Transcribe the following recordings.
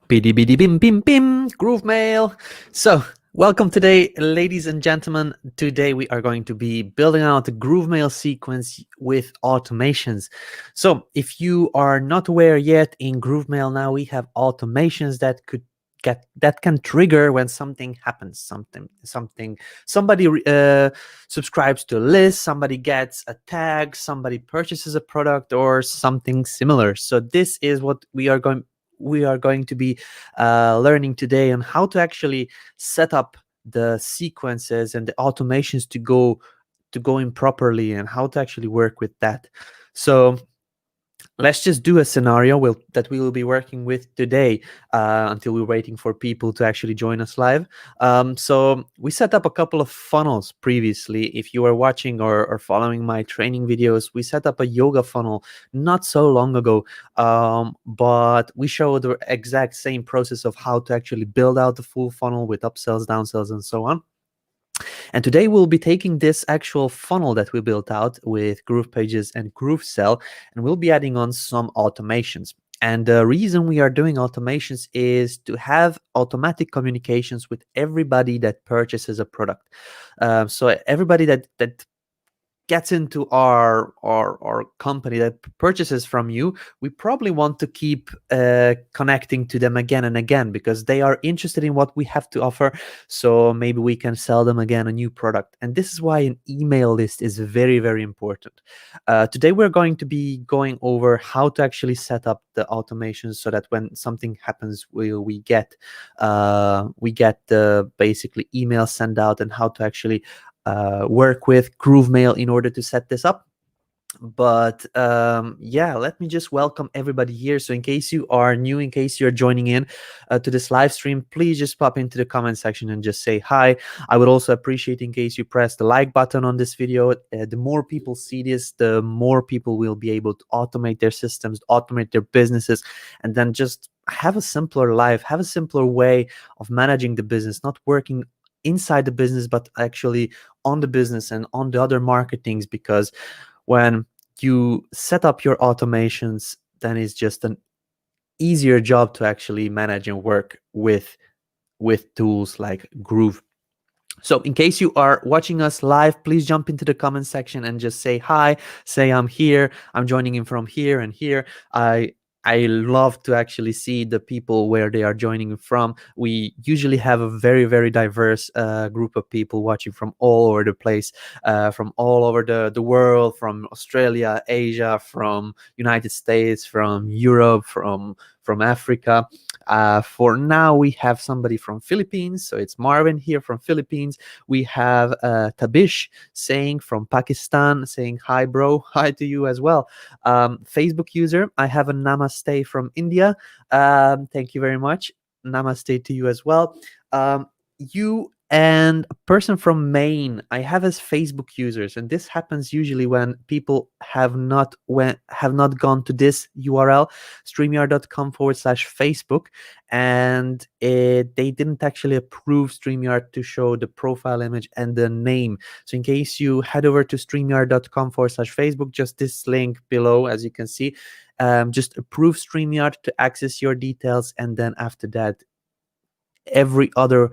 Bidi bidi bim bim bim, Groove Mail. So, welcome today, ladies and gentlemen. Today we are going to be building out the Groove Mail sequence with automations. So, if you are not aware yet, in Groove Mail now we have automations that can trigger when something happens. Somebody subscribes to a list, somebody gets a tag, somebody purchases a product, or something similar. So this is what we are going to be learning today on how to actually set up the sequences and the automations to go in properly, and how to actually work with that. So let's just do a scenario that we will be working with today until we're waiting for people to actually join us live. So we set up a couple of funnels previously. If you are watching or following my training videos, we set up a yoga funnel not so long ago, but we show the exact same process of how to actually build out the full funnel with upsells, downsells, and so on. And today we'll be taking this actual funnel that we built out with GroovePages and GrooveSell, and we'll be adding on some automations. And the reason we are doing automations is to have automatic communications with everybody that purchases a product. So everybody that gets into our company, that purchases from you, we probably want to keep connecting to them again and again, because they are interested in what we have to offer. So maybe we can sell them again a new product. And this is why an email list is very, very important. Today we're going to be going over how to actually set up the automations so that when something happens, we get the basically email sent out, and how to actually work with GrooveMail in order to set this up. But yeah, let me just welcome everybody here. So in case you are new, in case you're joining in to this live stream, please just pop into the comment section and just say hi. I would also appreciate in case you press the like button on this video. The more people see this, the more people will be able to automate their systems, automate their businesses, and then just have a simpler life, have a simpler way of managing the business, not working inside the business, but actually on the business and on the other marketings. Because when you set up your automations, then it's just an easier job to actually manage and work with tools like Groove. So in case you are watching us live, please jump into the comment section and just say hi, say I'm here, I'm joining in from here and here. I love to actually see the people where they are joining from. We usually have a very, very diverse group of people watching from all over the place, from all over the world, from Australia, Asia, from United States, from Europe, from Africa. For now, we have somebody from Philippines, so it's Marvin here from Philippines. We have Tabish saying from Pakistan, saying hi, bro. Hi to you as well. Facebook user, I have a namaste from India. Thank you very much. Namaste to you as well. You and a person from Maine, I have as Facebook users, and this happens usually when people have not gone to this URL, streamyard.com/Facebook, and they didn't actually approve StreamYard to show the profile image and the name. So in case you head over to streamyard.com/Facebook, just this link below, as you can see, just approve StreamYard to access your details, and then after that, every other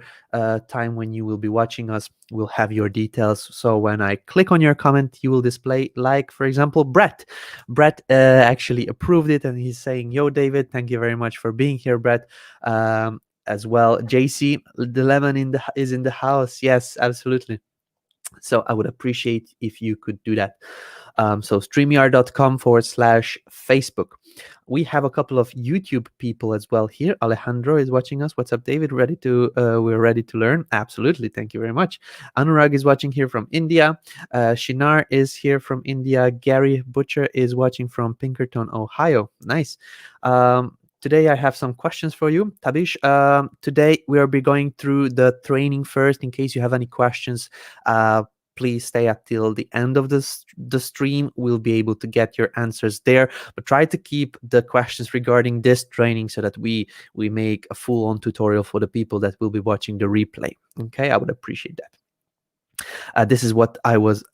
time when you will be watching us, we'll have your details. So when I click on your comment, you will display, like for example, Brett actually approved it, and he's saying, yo David, thank you very much for being here, Brett. As well, JC, the lemon is in the house. Yes, absolutely. So I would appreciate if you could do that. So streamyard.com/Facebook. We have a couple of YouTube people as well here. Alejandro is watching us. What's up, David? We're ready to learn. Absolutely. Thank you very much. Anurag is watching here from India. Shinar is here from India. Gary Butcher is watching from Pinkerton, Ohio. Nice. Today I have some questions for you, Tabish. Today we will be going through the training first. In case you have any questions, please stay until the end of the stream. We'll be able to get your answers there, but try to keep the questions regarding this training so that we make a full-on tutorial for the people that will be watching the replay. Okay, I would appreciate that. This is what I was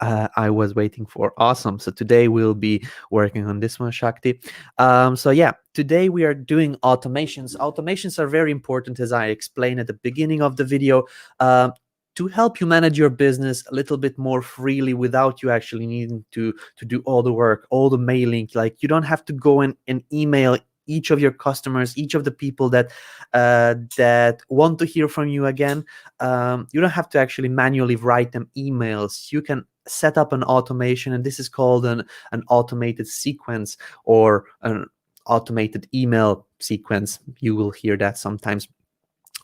waiting for. Awesome. So today we'll be working on this one, Shakti. So yeah, today we are doing automations. Automations are very important, as I explained at the beginning of the video. To help you manage your business a little bit more freely without you actually needing to do all the work, all the mailing. Like, you don't have to go and email each of your customers, each of the people that want to hear from you again. You don't have to actually manually write them emails. You can set up an automation, and this is called an automated sequence, or an automated email sequence. You will hear that sometimes,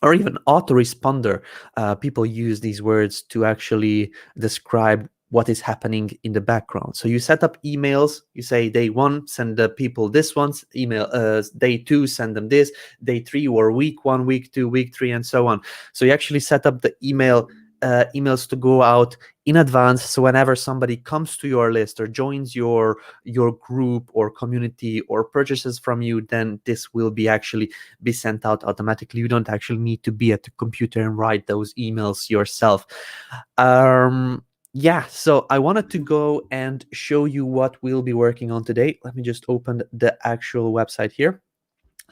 or even autoresponder. People use these words to actually describe what is happening in the background. So you set up emails. You say day 1, send the people this one's email. Day 2, send them this. Day 3, or week 1, week 2, week 3, and so on. So you actually set up the emails to go out in advance. So whenever somebody comes to your list or joins your group or community or purchases from you, then this will be sent out automatically. You don't actually need to be at the computer and write those emails yourself. Yeah, so I wanted to go and show you what we'll be working on today. Let me just open the actual website here.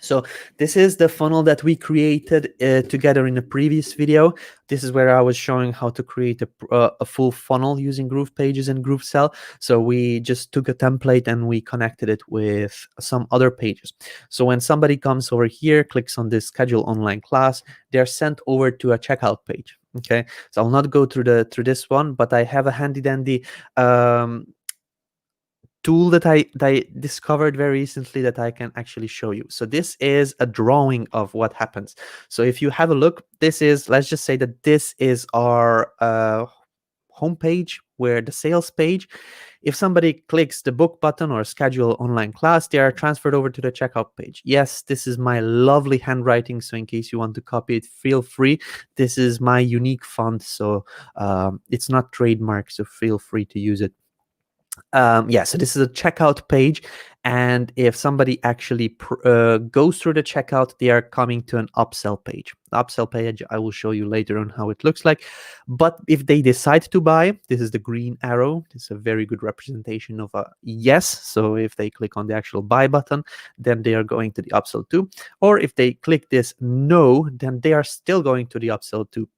So this is the funnel that we created together in a previous video. This is where I was showing how to create a full funnel using GroovePages and GrooveSell. So we just took a template and we connected it with some other pages. So when somebody comes over here, clicks on this schedule online class, they're sent over to a checkout page. Okay, so I'll not go through this one, but I have a handy dandy tool that I discovered very recently that I can actually show you. So this is a drawing of what happens. So if you have a look, this is, let's just say that this is our homepage, where the sales page. If somebody clicks the book button or schedule online class, they are transferred over to the checkout page. Yes, this is my lovely handwriting, so in case you want to copy it, feel free. This is my unique font, so it's not trademarked, so feel free to use it. Yeah, so this is a checkout page, and if somebody actually goes through the checkout, they are coming to an upsell page. The upsell page, I will show you later on how it looks like. But if they decide to buy, this is the green arrow. It's a very good representation of a yes. So if they click on the actual buy button, then they are going to the upsell 2. Or if they click this no, then they are still going to the upsell 2.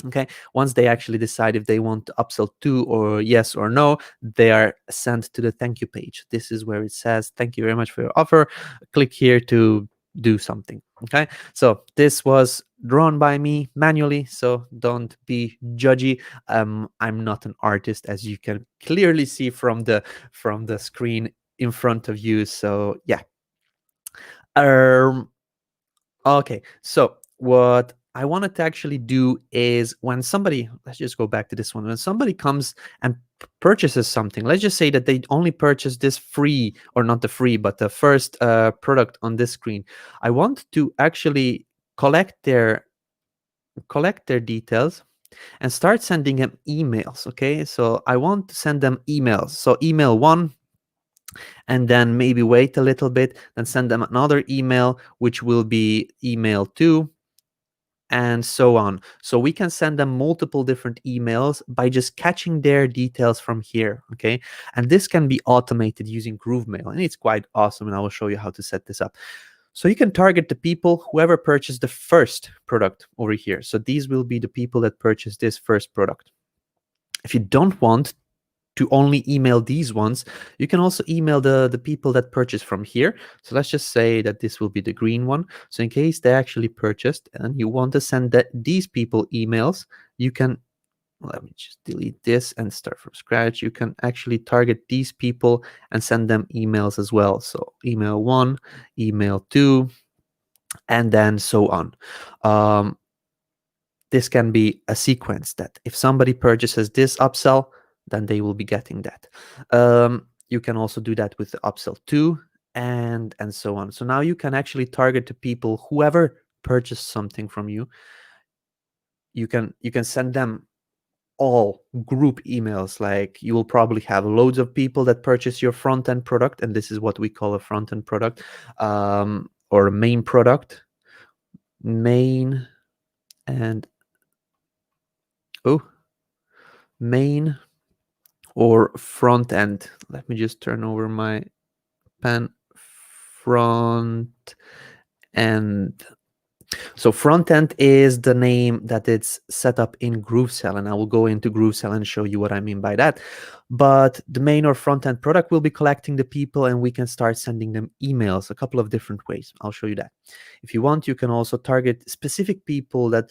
Okay, once they actually decide if they want to upsell 2 or yes or no, they are sent to the thank you page. This is where it says, thank you very much for your offer. Click here to do something. Okay, so this was drawn by me manually, so don't be judgy. I'm not an artist, as you can clearly see from the screen in front of you. So yeah. Okay, so what I wanted to actually do is, when somebody, let's just go back to this one. When somebody comes and purchases something, let's just say that they only purchase this free, or not the free, but the first product on this screen. I want to actually collect their details and start sending them emails. Okay, so I want to send them emails. So email 1, and then maybe wait a little bit, then send them another email, which will be email 2, and so on. So we can send them multiple different emails by just catching their details from here. Okay, and this can be automated using GrooveMail, and it's quite awesome, and I will show you how to set this up. So you can target the people whoever purchased the first product over here. So these will be the people that purchased this first product. If you don't want to only email these ones, you can also email the people that purchase from here. So let's just say that this will be the green one. So in case they actually purchased and you want to send these people emails, you can, let me just delete this and start from scratch. You can actually target these people and send them emails as well. So email 1, email 2, and then so on. This can be a sequence that if somebody purchases this upsell, then they will be getting that. You can also do that with the upsell 2, and so on. So now you can actually target the people whoever purchased something from you. You can send them all group emails. Like, you will probably have loads of people that purchase your front-end product, and this is what we call a front-end product, or a main product. Main and main or front end. Let me just turn over my pen. Front end. So front end is the name that it's set up in GrooveSell, and I will go into GrooveSell and show you what I mean by that. But the main or front end product will be collecting the people, and we can start sending them emails a couple of different ways. I'll show you that. If you want, you can also target specific people that,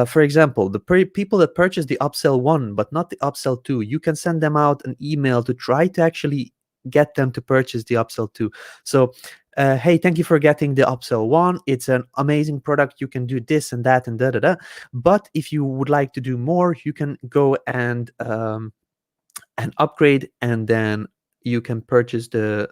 for example, the people that purchase the upsell 1 but not the upsell 2, you can send them out an email to try to actually get them to purchase the upsell 2. So hey, thank you for getting the upsell 1. It's an amazing product. You can do this and that and da da da. But if you would like to do more, you can go and upgrade, and then you can purchase the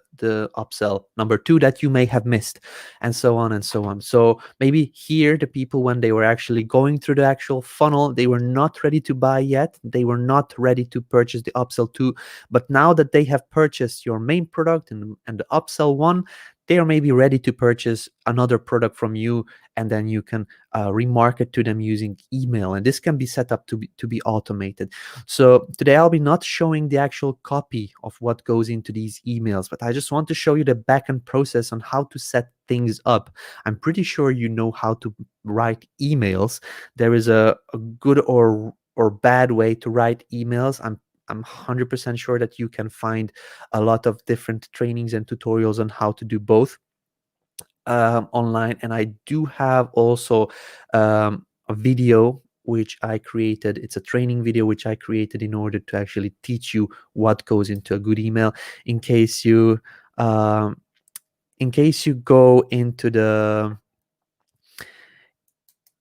upsell number 2 that you may have missed, and so on and so on. So maybe here the people, when they were actually going through the actual funnel, they were not ready to buy yet, they were not ready to purchase the upsell 2, but now that they have purchased your main product and the upsell 1, they are maybe ready to purchase another product from you, and then you can remarket to them using email, and this can be set up to be automated. So today I'll be not showing the actual copy of what goes into these emails, but I just want to show you the backend process on how to set things up. I'm pretty sure you know how to write emails. There is a good or bad way to write emails. I'm 100% sure that you can find a lot of different trainings and tutorials on how to do both online. And I do have also a video which I created. It's a training video which I created in order to actually teach you what goes into a good email. In case you go into the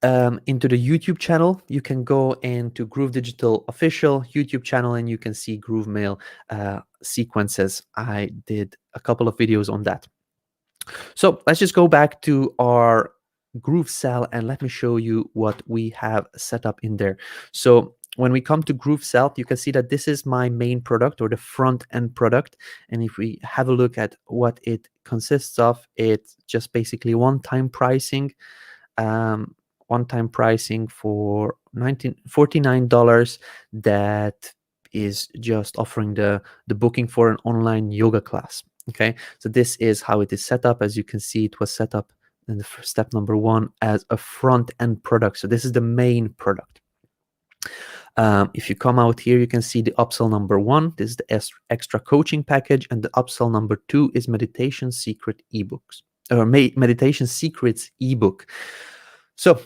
YouTube channel, you can go into Groove Digital official YouTube channel, and you can see GrooveMail sequences. I did a couple of videos on that. So let's just go back to our GrooveSell, and let me show you what we have set up in there. So when we come to GrooveSell, you can see that this is my main product, or the front end product. And if we have a look at what it consists of, it's just basically one-time pricing. One-time pricing for $49 that is just offering the booking for an online yoga class. Okay, so this is how it is set up. As you can see, it was set up in the first step number 1 as a front-end product. So this is the main product. If you come out here, you can see the upsell number 1. This is the extra coaching package, and the upsell number 2 is meditation secret ebooks, or meditation secrets ebook. So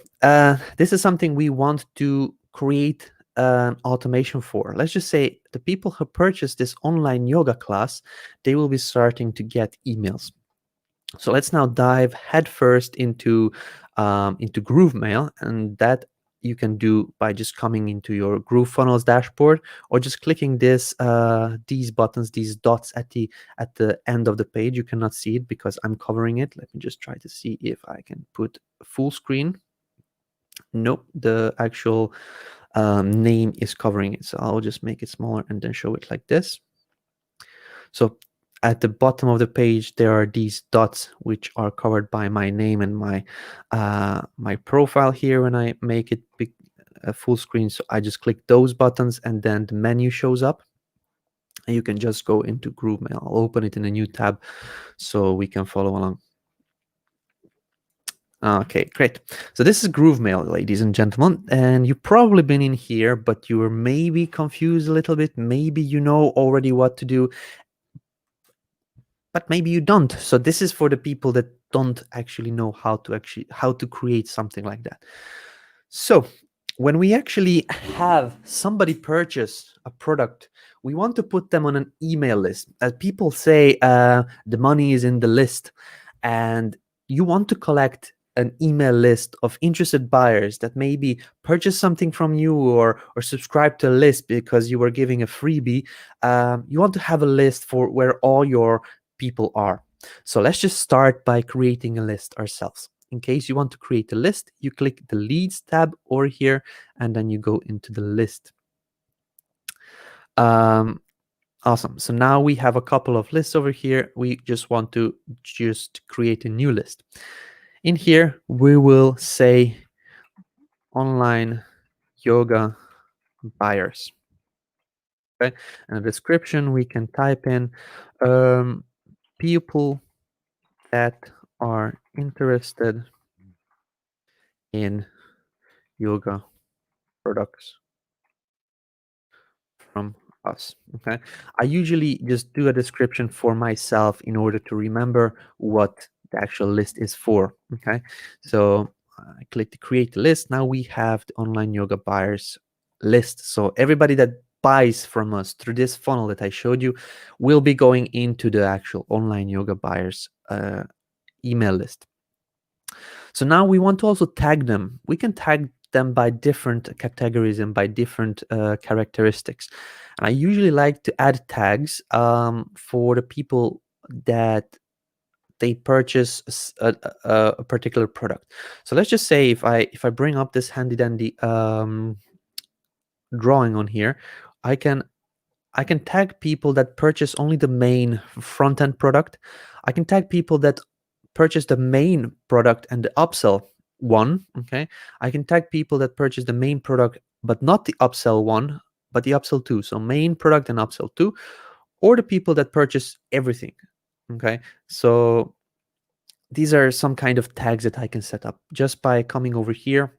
this is something we want to create an automation for. Let's just say the people who purchase this online yoga class, they will be starting to get emails. So let's now dive headfirst into GrooveMail, and that you can do by just coming into your GrooveFunnels dashboard, or just clicking this these buttons, these dots at the end of the page. You cannot see it because I'm covering it. Let me just try to see if I can put full screen. Nope, the actual name is covering it. So I'll just make it smaller and then show it like this. So at the bottom of the page, there are these dots which are covered by my name and my my profile here. When I make it big, full screen, so I just click those buttons, and then the menu shows up. And you can just go into GrooveMail. I'll open it in a new tab so we can follow along. Okay, great. So this is GrooveMail, ladies and gentlemen, and you've probably been in here, but you were maybe confused a little bit. Maybe you know already what to do, but maybe you don't. So this is for the people that don't actually know how to create something like that. So when we actually have somebody purchase a product, we want to put them on an email list. As people say, the money is in the list, and you want to collect an email list of interested buyers that maybe purchase something from you, or subscribe to a list because you were giving a freebie. You want to have a list for where all your people are. So let's just start by creating a list ourselves. In case you want to create a list, you click the leads tab over here, and then you go into the list. Awesome. So now we have a couple of lists over here. We just want to create a new list. In here, we will say online yoga buyers. Okay, and a description we can type in people that are interested in yoga products from us. Okay, I usually just do a description for myself in order to remember what the actual list is for. Okay, so I click to create the list. Now we have the online yoga buyers list. So everybody that buys from us through this funnel that I showed you will be going into the actual online yoga buyers email list. So now we want to also tag them. We can tag them by different categories and by different characteristics. And I usually like to add tags for the people that they purchase a particular product. So let's just say if I bring up this handy dandy drawing on here, I can tag people that purchase only the main front end product. I can tag people that purchase the main product and the upsell one. Okay, I can tag people that purchase the main product but not the upsell one, but the upsell two. So main product and upsell two, or the people that purchase everything. Okay, so these are some kind of tags that I can set up just by coming over here,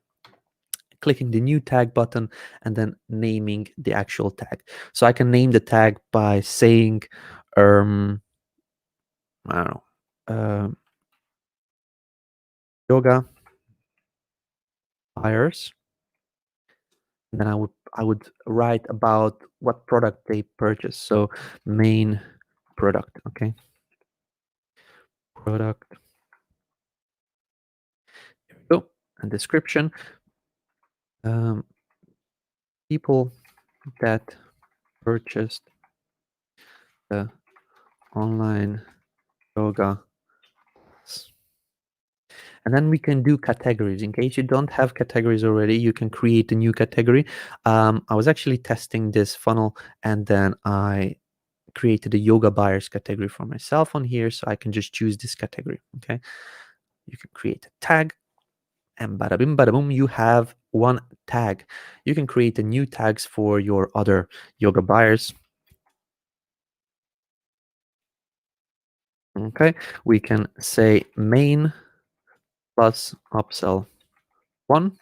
clicking the new tag button, and then naming the actual tag. So I can name the tag by saying I don't know, yoga buyers. And then I would write about what product they purchase. So main product. Okay, product. There we go. And description. People that purchased the online yoga. And then we can do categories. In case you don't have categories already, you can create a new category. I was actually testing this funnel, and then I created a yoga buyers category for myself on here, so I can just choose this category. Okay, you can create a tag, and bada bim bada boom, you have one tag. You can create a new tags for your other yoga buyers. Okay, we can say main plus upsell one,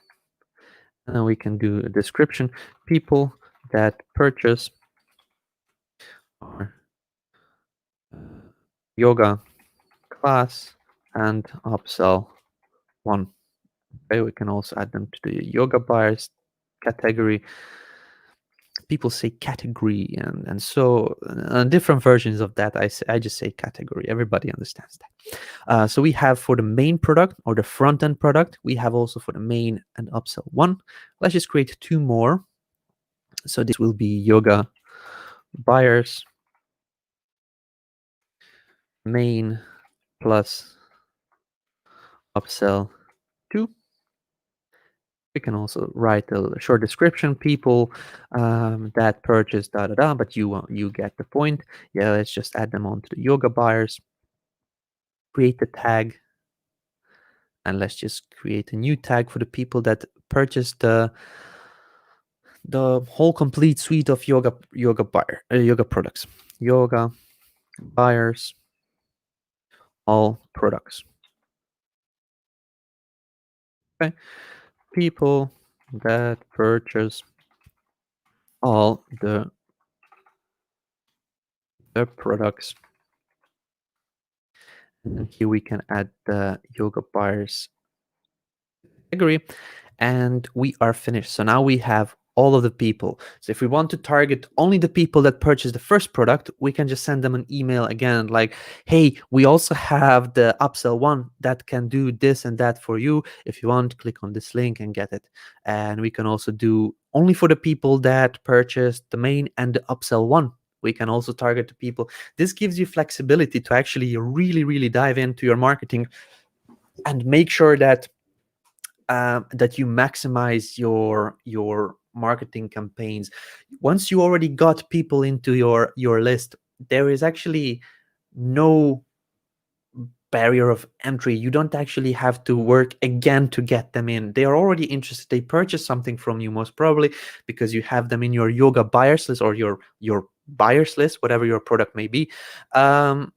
and then we can do a description. People that purchase our yoga class and upsell one. Okay, we can also add them to the yoga buyers category. People say category, and so different versions of that. I just say category. Everybody understands that. So we have for the main product or the front end product, we have also for the main and upsell one. Let's just create two more. So this will be yoga buyers main plus upsell two. We can also write a short description. People that purchase da da da, but you get the point. Yeah, let's just add them onto the yoga buyers. Create the tag, and let's just create a new tag for the people that purchase the whole complete suite of yoga products. Yoga buyers, all products. Okay, people that purchase all the products. And here we can add the yoga buyers category, and we are finished. So now we have all of the people. So if we want to target only the people that purchase the first product, we can just send them an email again like, hey, we also have the upsell one that can do this and that for you. If you want, click on this link and get it. And we can also do only for the people that purchase the main and the upsell one. We can also target the people. This gives you flexibility to actually really dive into your marketing and make sure that that you maximize your marketing campaigns. Once you already got people into your list, there is actually no barrier of entry. You don't actually have to work again to get them in. They are already interested. They purchase something from you, most probably because you have them in your yoga buyers list or your buyers list, whatever your product may be. And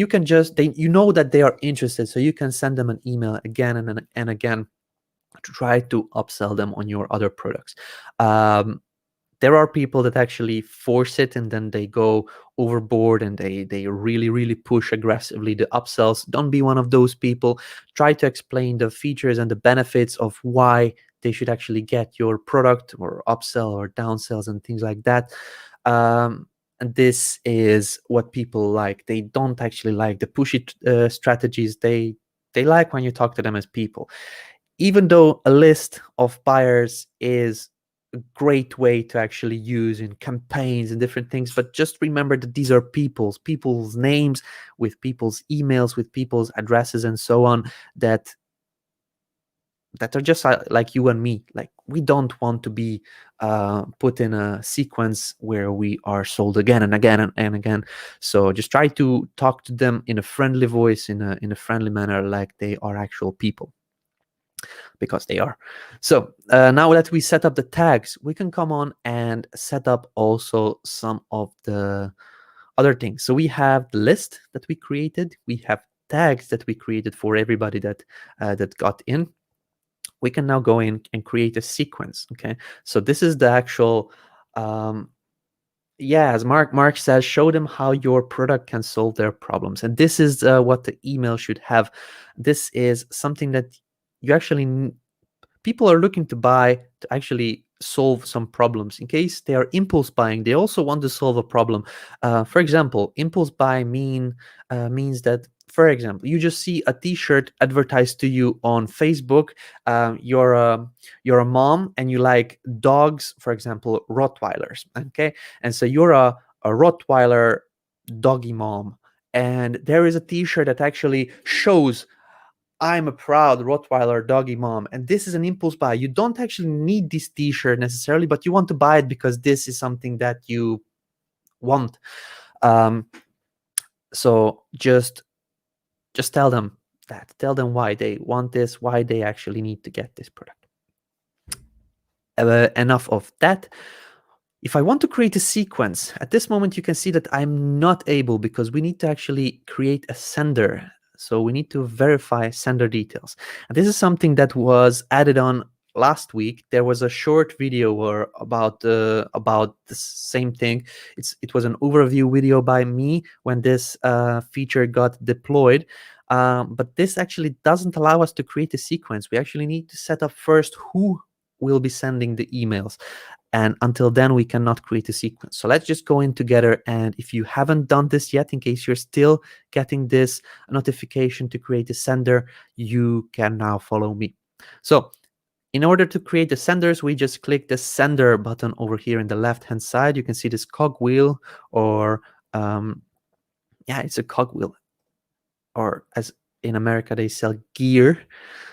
you can just, you know that they are interested, so you can send them an email again and again to try to upsell them on your other products. There are people that actually force it and then they go overboard and they really push aggressively the upsells. Don't be one of those people. Try to explain the features and the benefits of why they should actually get your product, or upsell or downsells and things like that. And this is what people like. They don't actually like the pushy strategies. They like when you talk to them as people. Even though a list of buyers is a great way to actually use in campaigns and different things, but just remember that these are people's names, with people's emails, with people's addresses and so on, that are just like you and me. Like, we don't want to be put in a sequence where we are sold again and again and again. So just try to talk to them in a friendly voice, in a friendly manner, like they are actual people, because they are. So now that we set up the tags, we can come on and set up also some of the other things. So we have the list that we created. We have tags that we created for everybody that got in. We can now go in and create a sequence. Okay, so this is the actual yeah, as Mark says, show them how your product can solve their problems. And this is what the email should have. This is something that you actually people are looking to buy to actually solve some problems. In case they are impulse buying, they also want to solve a problem. For example, impulse buy means that, for example, you just see a T-shirt advertised to you on Facebook. You're a mom and you like dogs, for example, Rottweilers. Okay, and so you're a Rottweiler doggy mom, and there is a T-shirt that actually shows, I'm a proud Rottweiler doggy mom, and this is an impulse buy. You don't actually need this T-shirt necessarily, but you want to buy it because this is something that you want. So just tell them that. Tell them why they want this, why they actually need to get this product. Enough of that. If I want to create a sequence, at this moment you can see that I'm not able, because we need to actually create a sender. So we need to verify sender details. And this is something that was added on last week. There was a short video about the same thing. It was an overview video by me when this feature got deployed. But this actually doesn't allow us to create a sequence. We actually need to set up first who will be sending the emails. And until then, we cannot create a sequence. So let's just go in together. And if you haven't done this yet, in case you're still getting this notification to create a sender, you can now follow me. So in order to create the senders, we just click the sender button over here in the left-hand side. You can see this cogwheel, or yeah, it's a cogwheel, or as in America, they sell gear.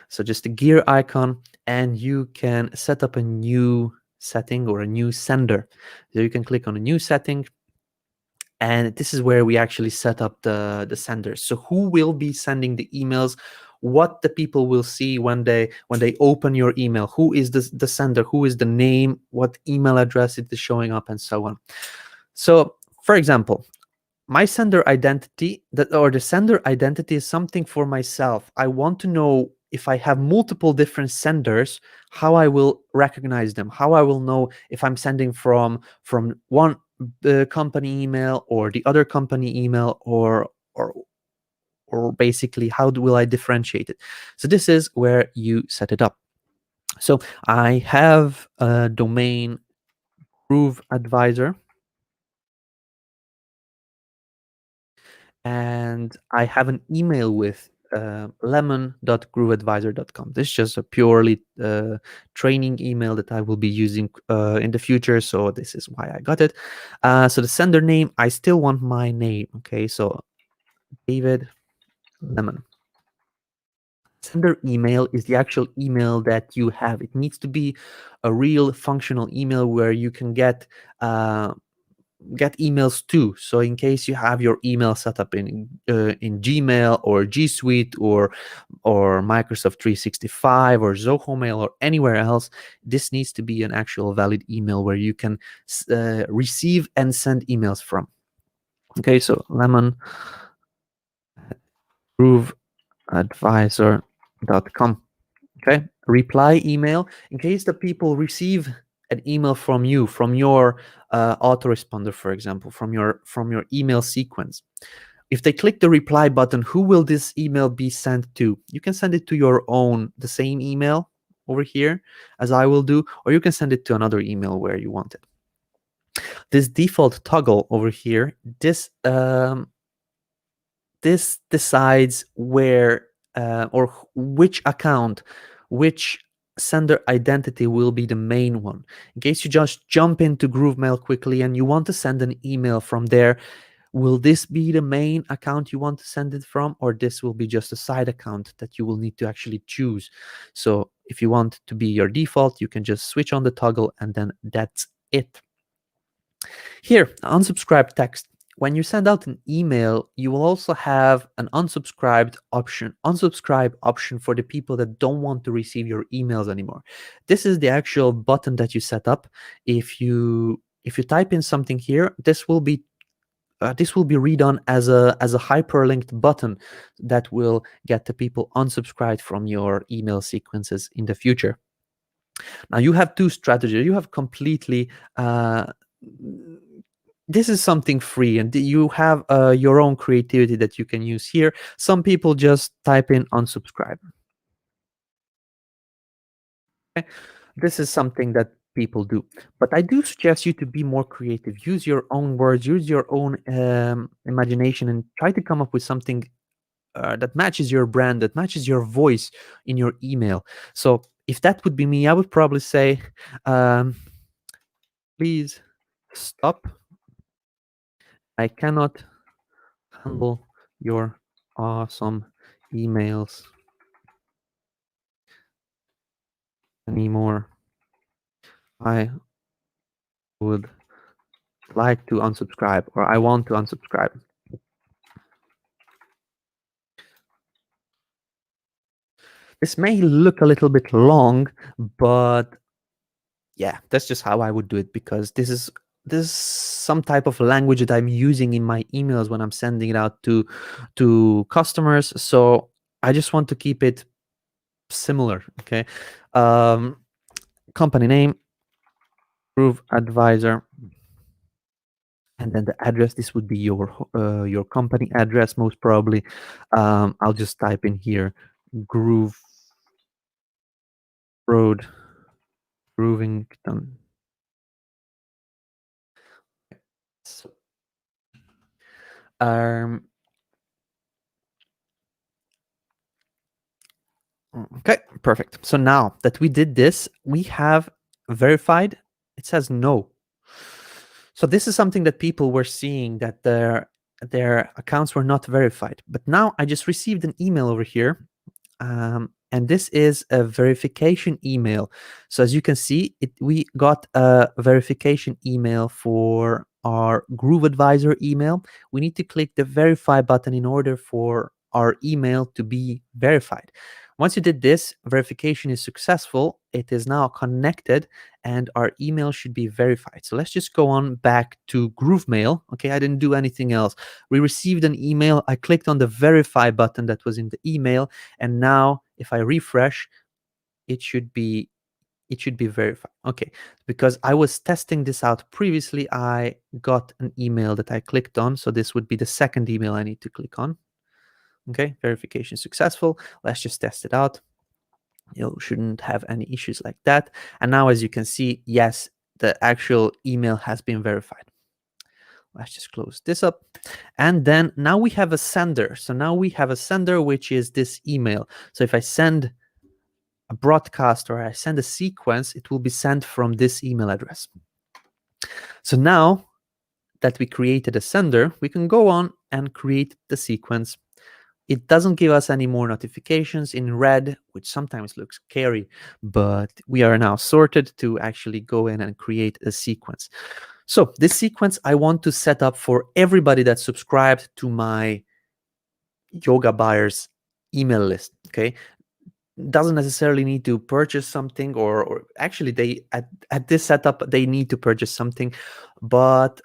So just the gear icon, and you can set up a new setting or a new sender. So you can click on a new setting, and this is where we actually set up the senders. So who will be sending the emails, what the people will see when they open your email, who is the sender, who is the name, what email address it is showing up, and so on. So for example, my sender identity, the sender identity is something for myself. I want to know, if I have multiple different senders, how I will recognize them, how I will know if I'm sending from one company email or the other company email, or basically how will I differentiate it. So this is where you set it up. So I have a domain, Groove Advisor, and I have an email with lemon.grooveadvisor.com. This is just a purely training email that I will be using in the future, so this is why I got it. So the sender name, I still want my name. Okay, so David Lemon. Sender email is the actual email that you have. It needs to be a real functional email where you can get get emails too. So in case you have your email set up in Gmail or G Suite or Microsoft 365 or Zoho Mail or anywhere else, this needs to be an actual valid email where you can receive and send emails from. Okay, so lemon grooveadvisor.com. Okay, reply email in case the people receive an email from you, from your autoresponder, for example, from your email sequence. If they click the reply button, who will this email be sent to? You can send it to your own, the same email over here as I will do, or you can send it to another email where you want it. This default toggle over here, this decides where or which account, which sender identity will be the main one. In case you just jump into GrooveMail quickly and you want to send an email from there, will this be the main account you want to send it from, or this will be just a side account that you will need to actually choose? So if you want to be your default, you can just switch on the toggle and then that's it. Here, unsubscribe text. When you send out an email, you will also have an unsubscribe option for the people that don't want to receive your emails anymore. This is the actual button that you set up. If you type in something here, this will be redone as a hyperlinked button that will get the people unsubscribed from your email sequences in the future. Now you have two strategies. You have completely this is something free, and you have your own creativity that you can use here. Some people just type in unsubscribe. Okay? This is something that people do, but I do suggest you to be more creative. Use your own words, use your own imagination, and try to come up with something that matches your brand, that matches your voice in your email. So if that would be me, I would probably say, please stop. I cannot handle your awesome emails anymore. I would like to unsubscribe, or I want to unsubscribe. This may look a little bit long, but yeah, that's just how I would do it, because this is some type of language that I'm using in my emails when I'm sending it out to customers. So I just want to keep it similar. Okay, company name, Groove Advisor, and then the address. This would be your company address, most probably. I'll just type in here Groove Road, Groovington. So, okay, perfect. So now that we did this, we have verified. It says no. So this is something that people were seeing, that their accounts were not verified. But now I just received an email over here, and this is a verification email. So as you can see, we got a verification email for our Groove Advisor email. We need to click the verify button in order for our email to be verified. Once you did this, verification is successful. It is now connected and our email should be verified. So let's just go on back to GrooveMail. Okay, I didn't do anything else. We received an email. I clicked on the verify button that was in the email, and now if I refresh, it should be verified. Okay, because I was testing this out previously, I got an email that I clicked on. So this would be the second email I need to click on. Okay, verification successful. Let's just test it out. You shouldn't have any issues like that. And now, as you can see, yes, the actual email has been verified. Let's just close this up. And then now we have a sender. So now we have a sender, which is this email. So if I send a broadcast or I send a sequence, it will be sent from this email address. So now that we created a sender, we can go on and create the sequence. It doesn't give us any more notifications in red, which sometimes looks scary, but we are now sorted to actually go in and create a sequence. So this sequence I want to set up for everybody that's subscribed to my yoga buyers email list. Okay, doesn't necessarily need to purchase something, or actually they at this setup they need to purchase something, but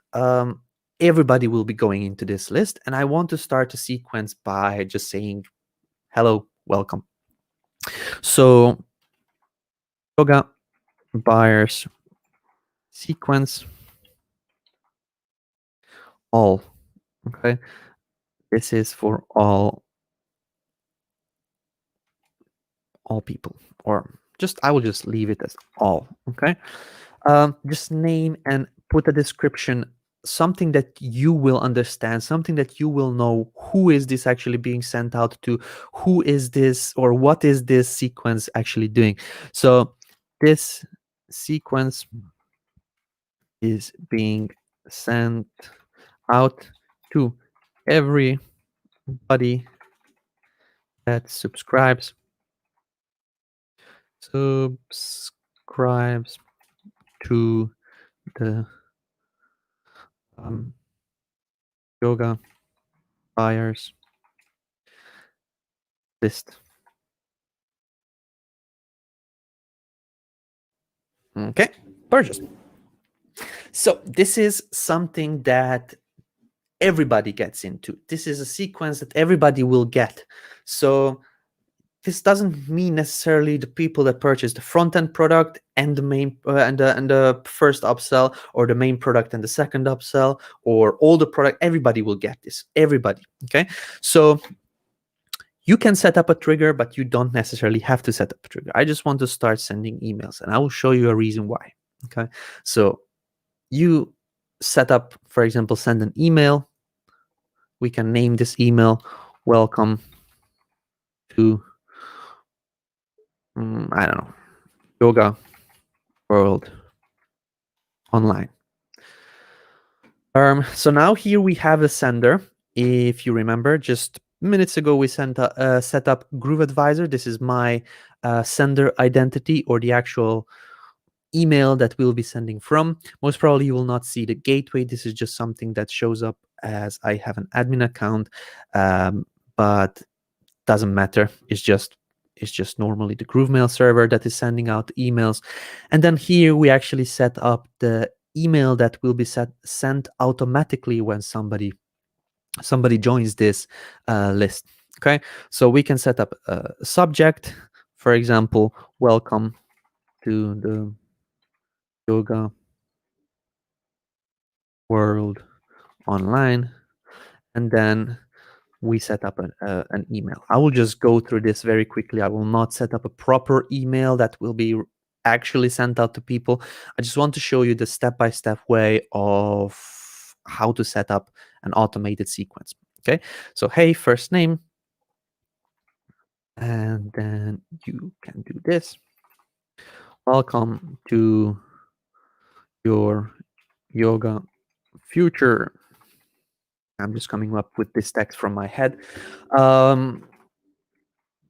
everybody will be going into this list, and I want to start a sequence by just saying hello, welcome. So yoga buyers sequence all. Okay, this is for all people, or just I will just leave it as all. Okay, just name and put a description, something that you will understand, something that you will know. Who is this actually being sent out to? Who is this, or what is this sequence actually doing? So this sequence is being sent out to everybody that subscribes to the yoga buyers list. Okay, purchase. So this is something that everybody gets into. This is a sequence that everybody will get. So this doesn't mean necessarily the people that purchase the front-end product and the main and the first upsell, or the main product and the second upsell, or all the product. Everybody will get this. Everybody. Okay. So you can set up a trigger, but you don't necessarily have to set up a trigger. I just want to start sending emails, and I will show you a reason why. Okay. So you set up, for example, send an email. We can name this email welcome to I don't know, yoga world online. So now here we have a sender. If you remember, just minutes ago we set up Groove Advisor. This is my sender identity, or the actual email that we'll be sending from. Most probably you will not see the gateway. This is just something that shows up as I have an admin account, but doesn't matter. It's just normally the GrooveMail server that is sending out emails. And then here we actually set up the email that will be sent automatically when somebody joins this list. Okay, so we can set up a subject, for example, welcome to the yoga world online, and then we set up an email. I will just go through this very quickly. I will not set up a proper email that will be actually sent out to people. I just want to show you the step-by-step way of how to set up an automated sequence. Okay, so hey, first name, and then you can do this. Welcome to your yoga future. I'm just coming up with this text from my head.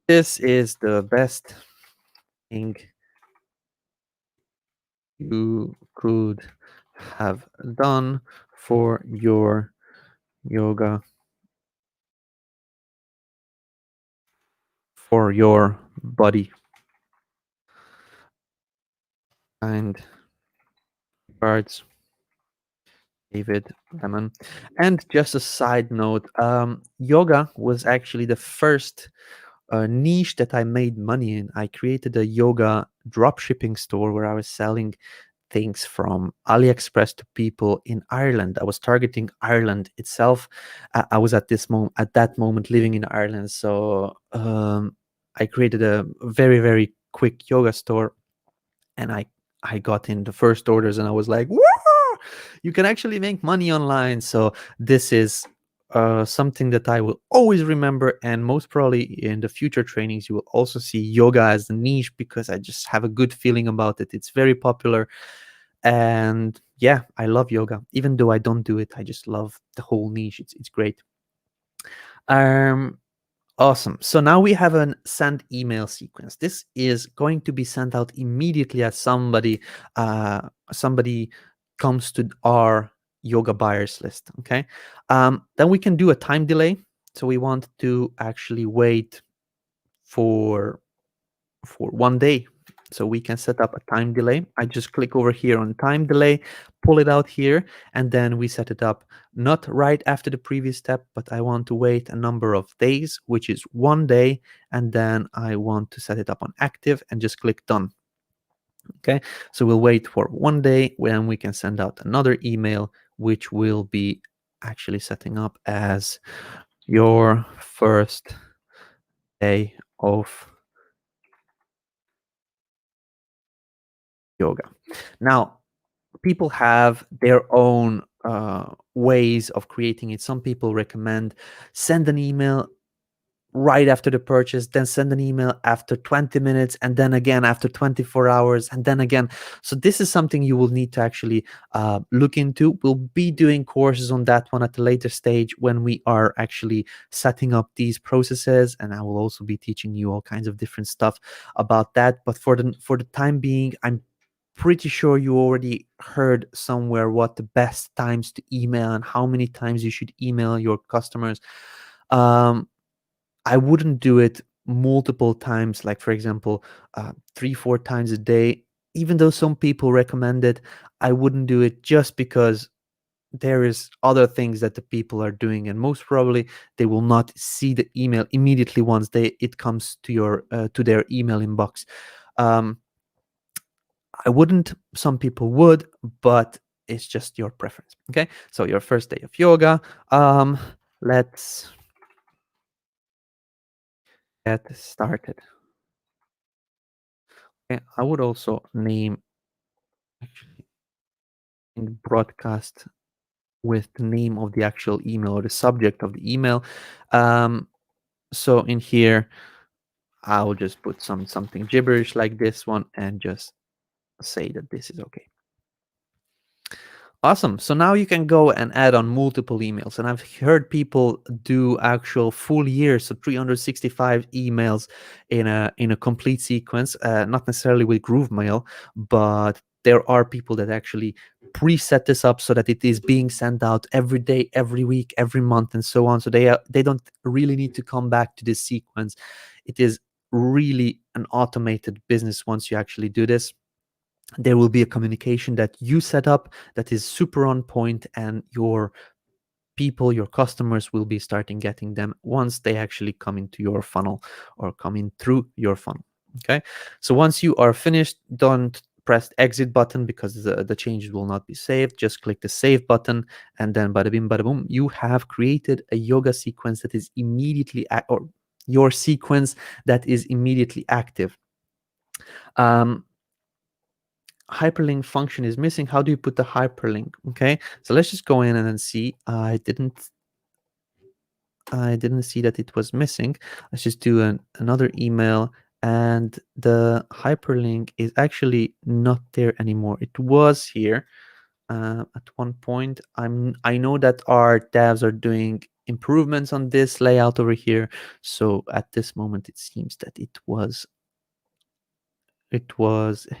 This is the best thing you could have done for your yoga, for your body. And regards, David Lemon. And just a side note, yoga was actually the first niche that I made money in. I created a yoga dropshipping store where I was selling things from AliExpress to people in Ireland. I was targeting Ireland itself. I was at that moment living in Ireland, so I created a very, very quick yoga store, and I got in the first orders, and I was like, "Whoa! You can actually make money online." So this is something that I will always remember, and most probably in the future trainings you will also see yoga as a niche, because I just have a good feeling about it. It's very popular, and yeah, I love yoga. Even though I don't do it, I just love the whole niche. It's great. Awesome. So now we have an send email sequence. This is going to be sent out immediately as somebody comes to our yoga buyers list. Okay, then we can do a time delay. So we want to actually wait for 1 day. So we can set up a time delay. I just click over here on time delay, pull it out here, and then we set it up not right after the previous step, but I want to wait a number of days, which is 1 day, and then I want to set it up on active and just click done. Okay, so we'll wait for 1 day when we can send out another email, which will be actually setting up as your first day of yoga. Now, people have their own ways of creating it. Some people recommend send an email right after the purchase, then send an email after 20 minutes, and then again after 24 hours, and then again. So this is something you will need to actually look into. We'll be doing courses on that one at a later stage when we are actually setting up these processes, and I will also be teaching you all kinds of different stuff about that. But for the time being, I'm pretty sure you already heard somewhere what the best times to email and how many times you should email your customers. I wouldn't do it multiple times, like for example, 3-4 times a day. Even though some people recommend it, I wouldn't do it just because there is other things that the people are doing, and most probably they will not see the email immediately once it comes to your to their email inbox. Um, I wouldn't, some people would, but it's just your preference. Okay, so your first day of yoga. Let's get started. Okay, I would also name actually in broadcast with the name of the actual email or the subject of the email. So in here, I'll just put something gibberish like this one and just say that this is okay. Awesome. So now you can go and add on multiple emails. And I've heard people do actual full years, so 365 emails in a complete sequence, not necessarily with GrooveMail, but there are people that actually preset this up so that it is being sent out every day, every week, every month, and so on. So they don't really need to come back to this sequence. It is really an automated business once you actually do this. There will be a communication that you set up that is super on point, and your people, your customers, will be starting getting them once they actually come into your funnel or come in through your funnel. Okay, so once you are finished, don't press the exit button because the changes will not be saved. Just click the save button, and then bada bim bada boom, you have created a yoga sequence that is immediately or your sequence that is immediately active. Hyperlink function is missing. How do you put the hyperlink? Okay, so let's just go in and then see. I didn't see that it was missing. Let's just do another email, and the hyperlink is actually not there anymore. It was here at one point. I know that our devs are doing improvements on this layout over here, so at this moment it seems that it was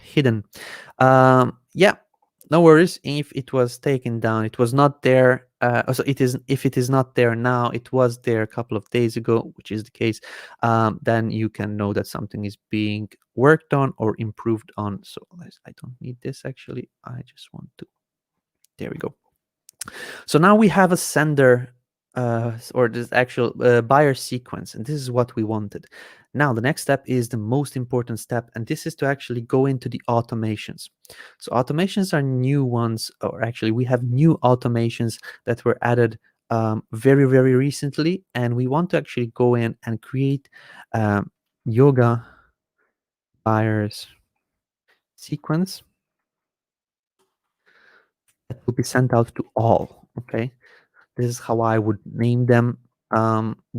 hidden. Yeah, no worries if it was taken down. It was not there. So it is, if it is not there now, it was there a couple of days ago, which is the case. Then you can know that something is being worked on or improved on. So I don't need this actually. I just want to, there we go. So now we have a sender or this actual buyer sequence, and this is what we wanted. Now the next step is the most important step, and this is to actually go into the automations. So automations are new ones, or actually we have new automations that were added very, very recently, and we want to actually go in and create yoga buyers sequence that will be sent out to all. Okay, this is how I would name them,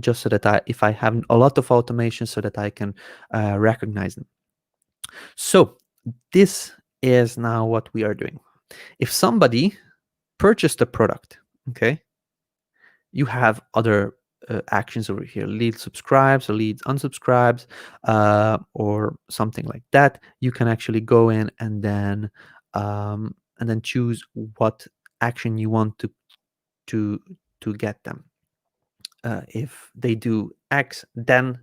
just so that if I have a lot of automation, so that I can recognize them. So this is now what we are doing. If somebody purchased a product, okay, you have other actions over here: lead subscribes or leads unsubscribes, or something like that. You can actually go in and then and then choose what action you want to get them. If they do X, then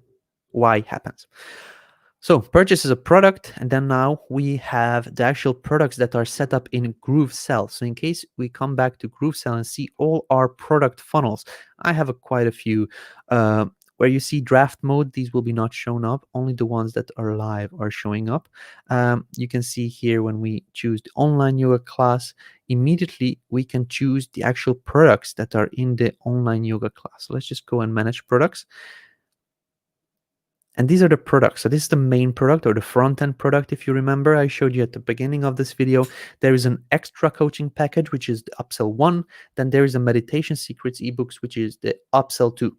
Y happens. So purchase is a product, and then now we have the actual products that are set up in GrooveSell. So in case we come back to GrooveSell and see all our product funnels, I have quite a few. Where you see draft mode, these will be not shown up. Only the ones that are live are showing up. You can see here when we choose the online yoga class, immediately we can choose the actual products that are in the online yoga class. So let's just go and manage products. And these are the products. So this is the main product, or the front-end product. If you remember, I showed you at the beginning of this video, there is an extra coaching package, which is the upsell 1. Then there is a meditation secrets ebooks, which is the upsell 2.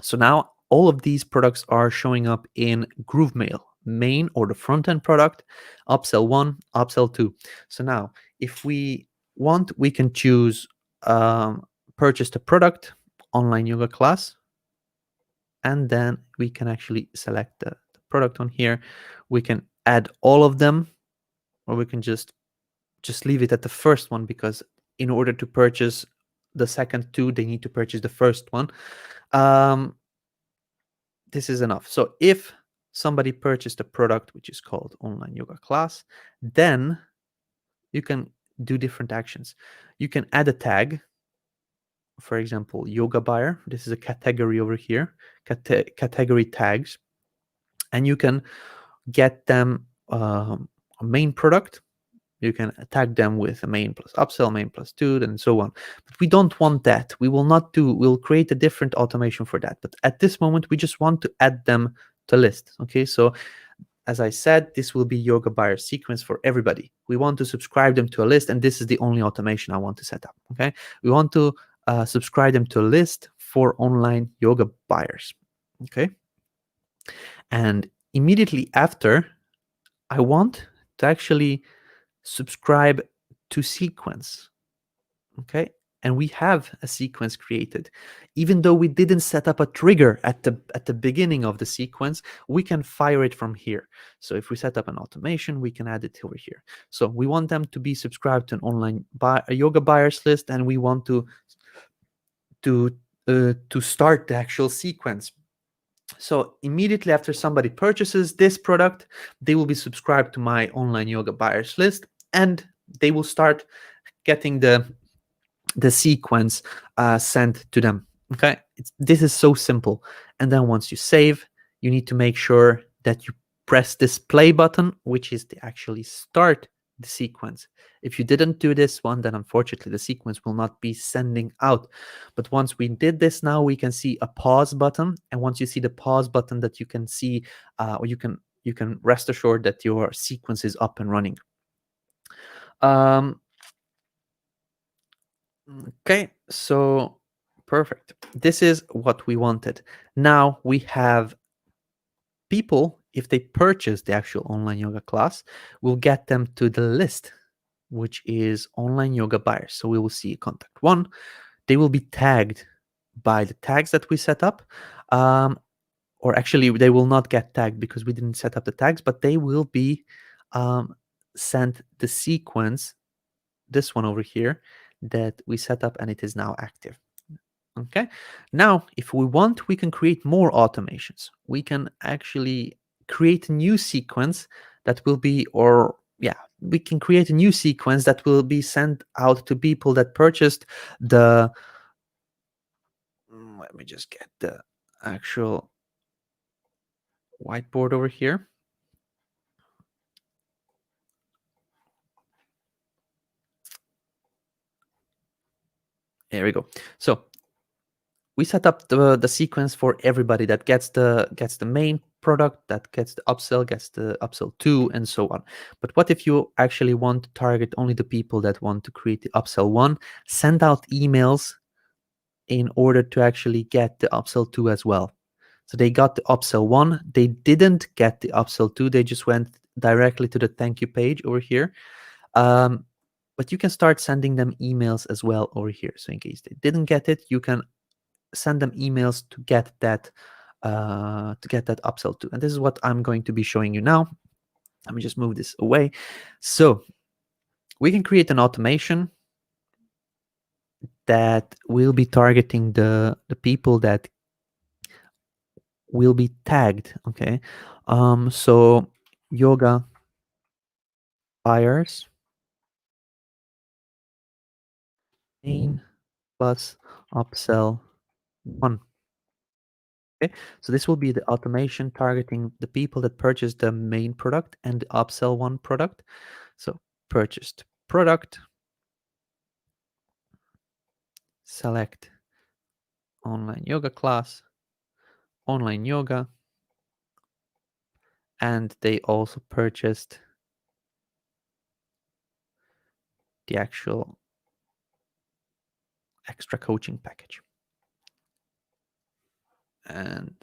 So now all of these products are showing up in GrooveMail, main or the front-end product, upsell 1, upsell 2. So now if we want, we can choose purchase the product, online yoga class, and then we can actually select the product on here. We can add all of them, or we can just leave it at the first one, because in order to purchase the second 2, they need to purchase the first one. This is enough. So if somebody purchased a product which is called online yoga class, then you can do different actions. You can add a tag, for example, yoga buyer. This is a category over here, category tags, and you can get them a main product. You can tag them with a main plus upsell, main plus 2, and so on. But we don't want that. We will not do, we'll create a different automation for that. But at this moment, we just want to add them to list. Okay, so as I said, this will be yoga buyer sequence for everybody. We want to subscribe them to a list, and this is the only automation I want to set up. Okay, we want to subscribe them to a list for online yoga buyers. Okay, and immediately after, I want to actually subscribe to sequence. Okay, and we have a sequence created. Even though we didn't set up a trigger at the beginning of the sequence, we can fire it from here. So if we set up an automation, we can add it over here. So we want them to be subscribed to an online yoga buyers list, and we want to start the actual sequence. So immediately after somebody purchases this product, they will be subscribed to my online yoga buyers list, and they will start getting the sequence sent to them. Okay, this is so simple. And then once you save, you need to make sure that you press this play button, which is to actually start the sequence. If you didn't do this one, then unfortunately the sequence will not be sending out. But once we did this, now we can see a pause button. And once you see the pause button, that you can see, or you can rest assured that your sequence is up and running. Okay, so perfect. This is what we wanted. Now we have people, if they purchase the actual online yoga class, we'll get them to the list, which is online yoga buyers. So we will see contact 1. They will be tagged by the tags that we set up. Or actually, they will not get tagged because we didn't set up the tags, but they will be sent the sequence, this one over here, that we set up, and it is now active. Okay, now if we want, we can create more automations. We can actually create a new sequence that will be, or yeah, we can create a new sequence that will be sent out to people that purchased the, let me just get the actual whiteboard over here. There we go. So we set up the sequence for everybody that gets the main product, that gets the upsell, gets the upsell 2, and so on. But what if you actually want to target only the people that want to create the upsell 1? Send out emails in order to actually get the upsell 2 as well. So they got the upsell 1, they didn't get the upsell 2, they just went directly to the thank you page over here. But you can start sending them emails as well over here. So in case they didn't get it, you can send them emails to get that upsell 2. And this is what I'm going to be showing you now. Let me just move this away. So we can create an automation that will be targeting the people that will be tagged. Okay, so yoga buyers main plus upsell 1. Okay, so this will be the automation targeting the people that purchase the main product and the upsell 1 product. So purchased product, select online yoga class, online yoga, and they also purchased the actual extra coaching package. And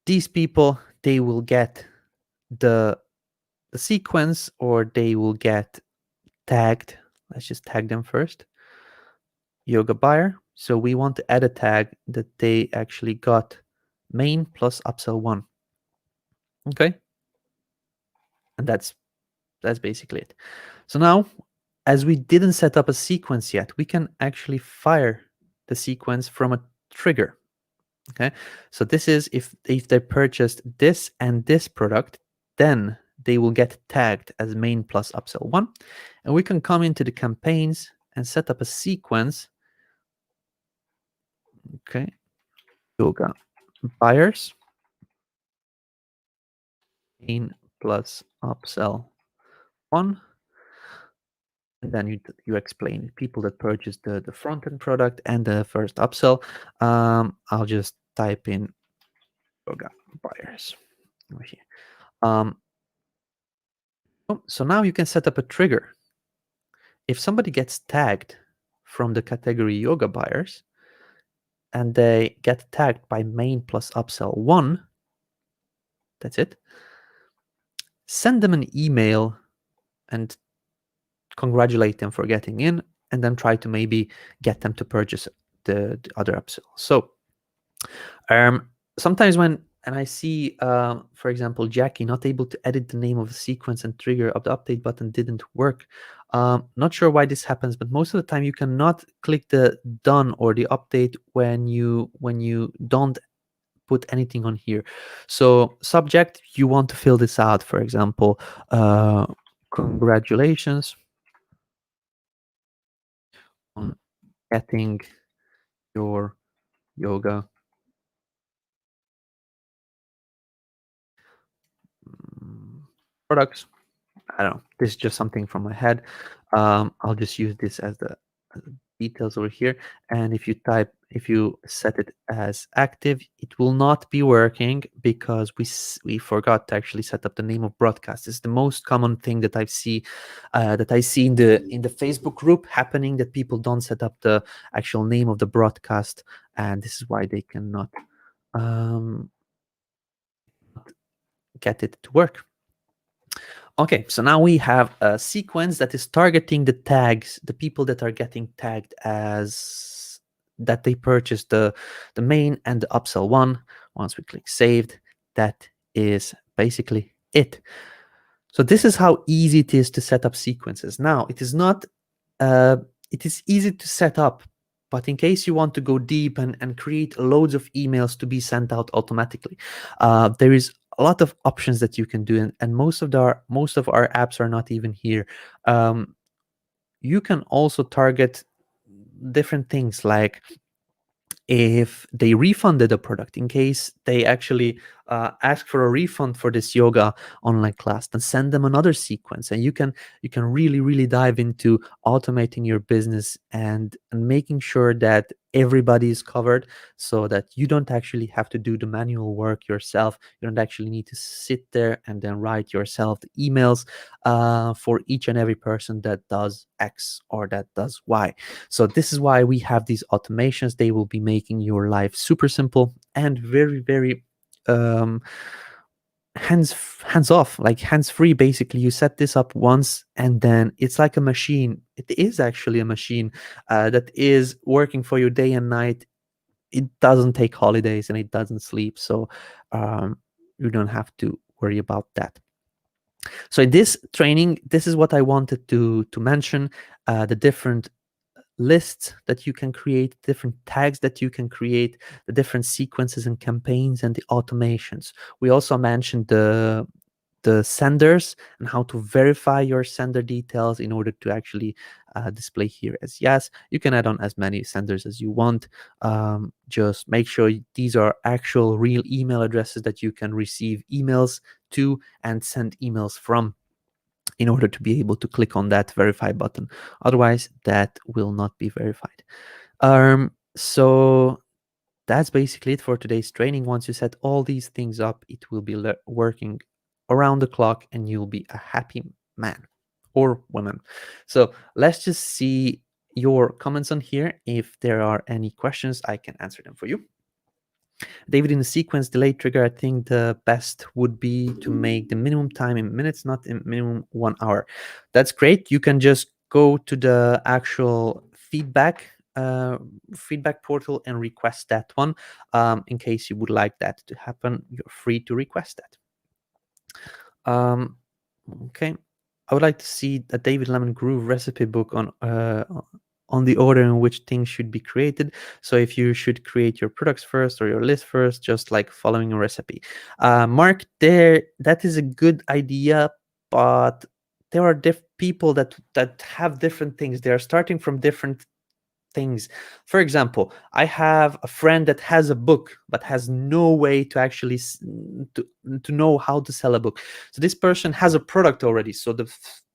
these people, they will get the sequence, or they will get tagged. Let's just tag them first. Yoga buyer. So we want to add a tag that they actually got main plus upsell 1. Okay, and that's basically it. So now, as we didn't set up a sequence yet, we can actually fire the sequence from a trigger. Okay, so this is if they purchased this and this product, then they will get tagged as main plus upsell 1, and we can come into the campaigns and set up a sequence. Okay, yoga buyers main plus upsell 1, and then you explain people that purchased the front end product and the first upsell. I'll just type in yoga buyers over here. So now you can set up a trigger. If somebody gets tagged from the category yoga buyers and they get tagged by main plus upsell 1, that's it, send them an email and congratulate them for getting in, and then try to maybe get them to purchase the other upsell. So sometimes when I see, for example, Jackie not able to edit the name of the sequence and trigger of the update button didn't work. Not sure why this happens, but most of the time you cannot click the done or the update when you don't put anything on here. So subject, you want to fill this out. For example, congratulations on getting your yoga products. I don't know. This is just something from my head. I'll just use this as the details over here. And if you set it as active, it will not be working because we forgot to actually set up the name of broadcast. It's the most common thing that I see in the Facebook group happening, that people don't set up the actual name of the broadcast, and this is why they cannot get it to work. Okay, so now we have a sequence that is targeting the tags, the people that are getting tagged as that they purchased the main and the upsell 1. Once we click saved, that is basically it. So this is how easy it is to set up sequences. Now, it is not it is easy to set up, but in case you want to go deep and create loads of emails to be sent out automatically, there is a lot of options that you can do, and most of our apps are not even here. You can also target different things, like if they refunded a product, in case they actually ask for a refund for this yoga online class, then send them another sequence, and you can really dive into automating your business and making sure that everybody is covered, so that you don't actually have to do the manual work yourself. You don't actually need to sit there and then write yourself the emails for each and every person that does X or that does Y. So this is why we have these automations. They will be making your life super simple and very hands off, like hands free. Basically, you set this up once and then it's like a machine. It is actually a machine that is working for you day and night. It doesn't take holidays and it doesn't sleep, so you don't have to worry about that. So in this training, this is what I wanted to mention, the different lists that you can create, different tags that you can create, the different sequences and campaigns, and the automations. We also mentioned the senders and how to verify your sender details in order to actually display here as yes. You can add on as many senders as you want. Just make sure these are actual real email addresses that you can receive emails to and send emails from, in order to be able to click on that verify button. Otherwise, that will not be verified. So that's basically it for today's training. Once you set all these things up, it will be working around the clock and you'll be a happy man or woman. So let's just see your comments on here. If there are any questions, I can answer them for you. David, in the sequence delay trigger, I think the best would be to make the minimum time in minutes, not in minimum 1 hour. That's great. You can just go to the actual feedback portal and request that one. In case you would like that to happen, you're free to request that. Okay. I would like to see a David Lemon Groove recipe book on the order in which things should be created. So if you should create your products first or your list first, just like following a recipe. Mark, that is a good idea, but there are people that have different things. They are starting from different things. For example, I have a friend that has a book but has no way to actually to know how to sell a book. So this person has a product already. So the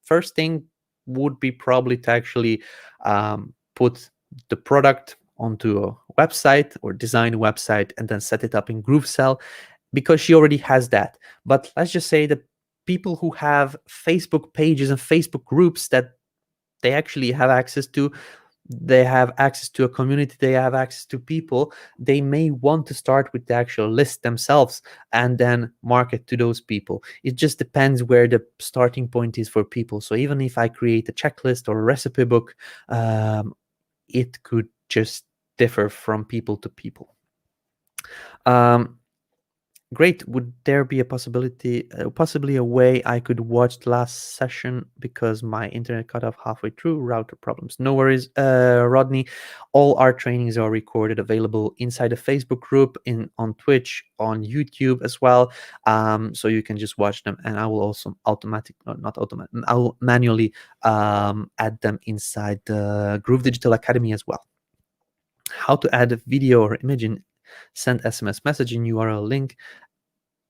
first thing would be probably to actually put the product onto a website or design a website and then set it up in GrooveSell, because she already has that. But let's just say that people who have Facebook pages and Facebook groups that they actually have access to, they have access to a community, they have access to people, they may want to start with the actual list themselves and then market to those people. It just depends where the starting point is for people. So even if I create a checklist or a recipe book, it could just differ from people to people. Great. Would there be a possibly a way I could watch the last session because my internet cut off halfway through? Router problems. No worries, Rodney. All our trainings are recorded, available inside the Facebook group, on Twitch, on YouTube as well. So you can just watch them, and I will also I'll manually add them inside the Groove Digital Academy as well. How to add a video or image in send SMS messaging URL link,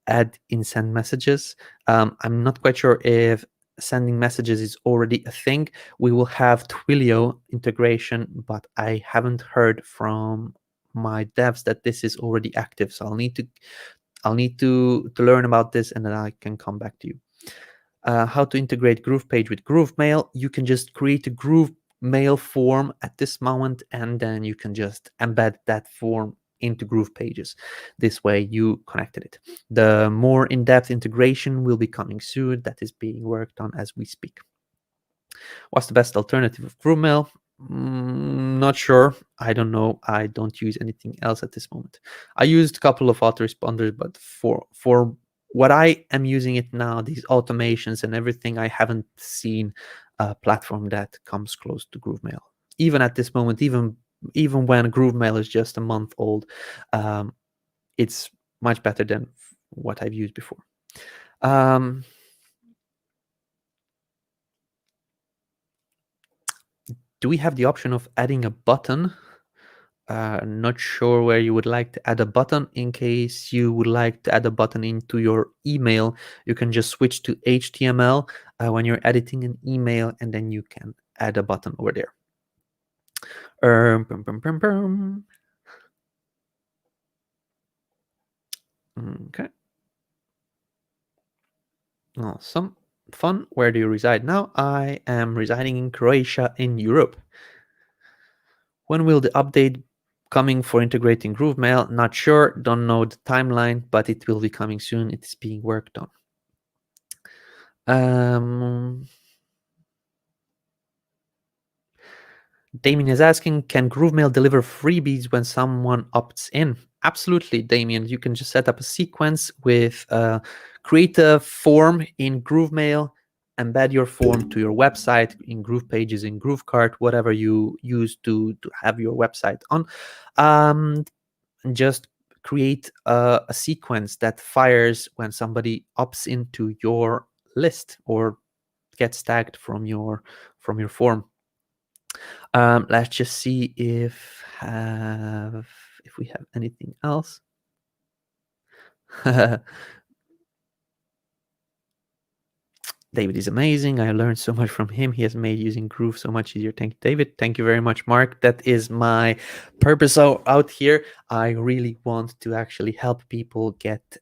add in send messages. I'm not quite sure if sending messages is already a thing. We will have Twilio integration, but I haven't heard from my devs that this is already active. So I'll need to learn about this, and then I can come back to you. How to integrate GroovePage with GrooveMail? You can just create a GrooveMail form at this moment, and then you can just embed that form into GroovePages. This way you connected it. The more in-depth integration will be coming soon. That is being worked on as we speak. What's the best alternative of GrooveMail? Not sure. I don't know. I don't use anything else at this moment. I used a couple of autoresponders, but for what I am using it now, these automations and everything, I haven't seen a platform that comes close to GrooveMail. Even at this moment, even when GrooveMail is just a month old, it's much better than what I've used before. Do we have the option of adding a button? Not sure where you would like to add a button. In case you would like to add a button into your email, you can just switch to HTML when you're editing an email, and then you can add a button over there. Okay. Awesome. Fun. Where do you reside now? I am residing in Croatia in Europe. When will the update coming for integrating GrooveMail? Not sure. Don't know the timeline, but it will be coming soon. It is being worked on. Damien is asking, can GrooveMail deliver freebies when someone opts in? Absolutely, Damien. You can just set up a sequence with create a form in GrooveMail, embed your form to your website in GroovePages, in GrooveCart, whatever you use to have your website on. And just create a sequence that fires when somebody opts into your list or gets tagged from your form. Let's just see if we have anything else. David is amazing. I learned so much from him. He has made using Groove so much easier. Thank you, David. Thank you very much, Mark. That is my purpose out here. I really want to actually help people get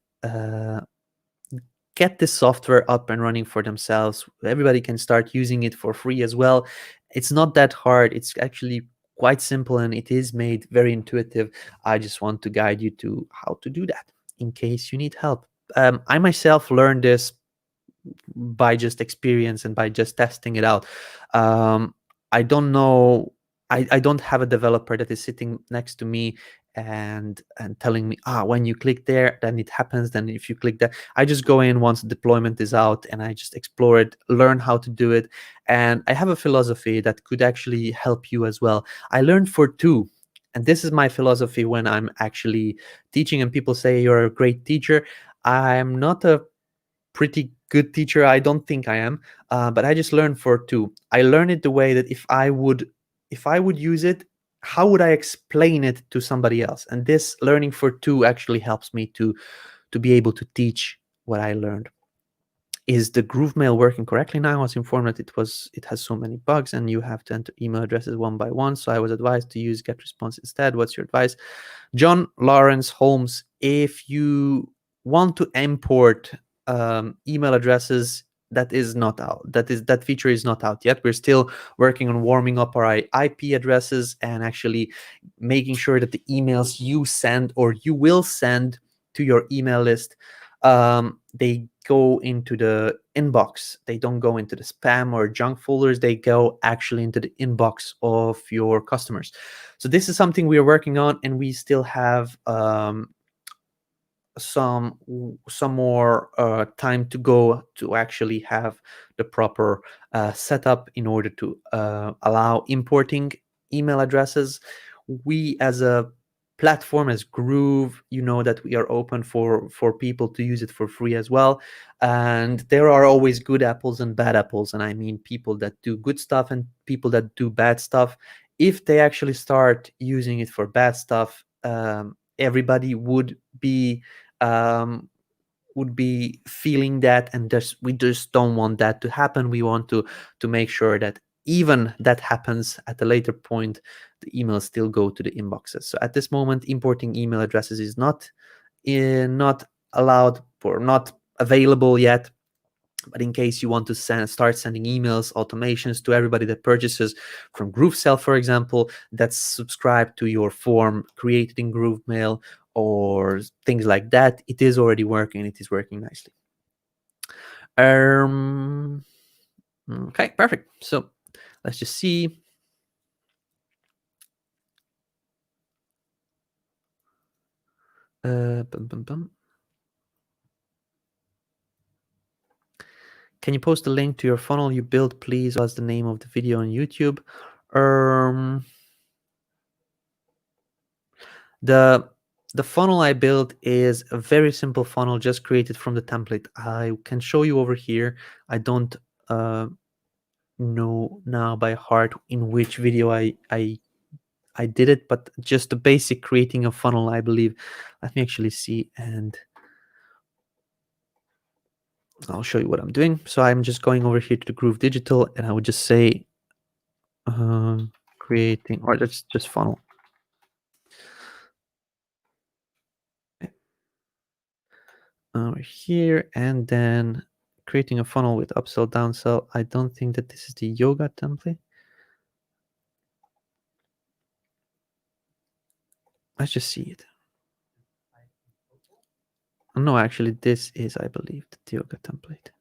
this software up and running for themselves. Everybody can start using it for free as well. It's not that hard. It's actually quite simple, and it is made very intuitive. I just want to guide you to how to do that in case you need help. I myself learned this by just experience and by just testing it out. I don't know. I don't have a developer that is sitting next to me and telling me, when you click there, then it happens. Then if you click that, I just go in once the deployment is out and I just explore it, learn how to do it. And I have a philosophy that could actually help you as well. I learned for two. And this is my philosophy when I'm actually teaching and people say you're a great teacher. I'm not a pretty good teacher. I don't think I am, but I just learned for two. I learned it the way that if I would use it, how would I explain it to somebody else? And this learning for two actually helps me to be able to teach what I learned. Is the GrooveMail working correctly now? I was informed that it has so many bugs and you have to enter email addresses one by one. So I was advised to use GetResponse instead. What's your advice? John Lawrence Holmes, if you want to import email addresses, that is not out. That feature is not out yet. We're still working on warming up our IP addresses and actually making sure that the emails you send or you will send to your email list, they go into the inbox. They don't go into the spam or junk folders. They go actually into the inbox of your customers. So this is something we are working on, and we still have some more time to go to actually have the proper setup in order to allow importing email addresses. We as a platform, as Groove, you know that we are open for people to use it for free as well. And there are always good apples and bad apples, and I mean people that do good stuff and people that do bad stuff. If they actually start using it for bad stuff, everybody would be feeling that, and we just don't want that to happen. We want to make sure that even that happens at a later point, the emails still go to the inboxes. So at this moment, importing email addresses is not allowed or not available yet. But in case you want to start sending emails, automations to everybody that purchases from GrooveSell, for example, that's subscribed to your form created in GrooveMail or things like that, it is already working. It is working nicely. Okay, perfect. So let's just see. Can you post a link to your funnel you built, please? What's the name of the video on YouTube? The funnel I built is a very simple funnel, just created from the template. I can show you over here. I don't know now by heart in which video I did it, but just the basic creating a funnel, I believe. Let me actually see, and I'll show you what I'm doing. So I'm just going over here to the Groove Digital, and I would just say creating, or just funnel. Over here, and then creating a funnel with upsell, downsell. I don't think that this is the yoga template. Let's just see it. No, actually, this is, I believe, the yoga template.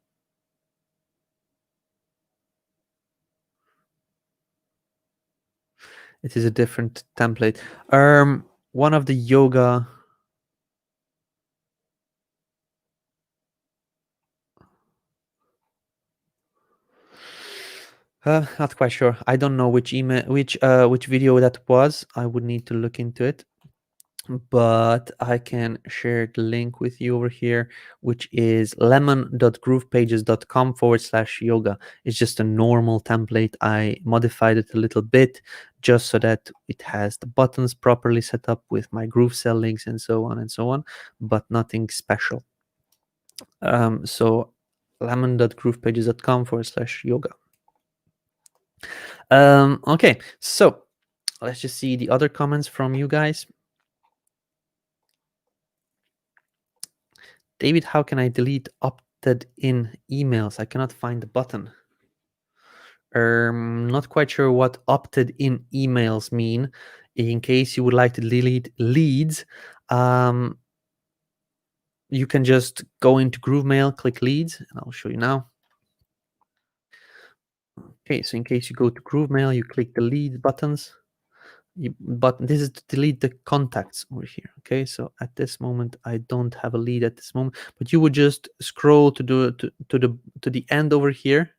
It is a different template. One of the yoga. Not quite sure. I don't know which email, which video that was. I would need to look into it, but I can share the link with you over here, which is lemon.groovepages.com/yoga. It's just a normal template. I modified it a little bit just so that it has the buttons properly set up with my GrooveSell links and so on and so on, but nothing special. So lemon.groovepages.com/yoga. Okay, so let's just see the other comments from you guys. David, how can I delete opted in emails? I cannot find the button. Not quite sure what opted in emails mean. In case you would like to delete leads, you can just go into GrooveMail, click leads, and I'll show you now. Okay, so in case you go to GrooveMail, you click the lead buttons. But this is to delete the contacts over here. Okay, so at this moment I don't have a lead at this moment, but you would just scroll to the end over here,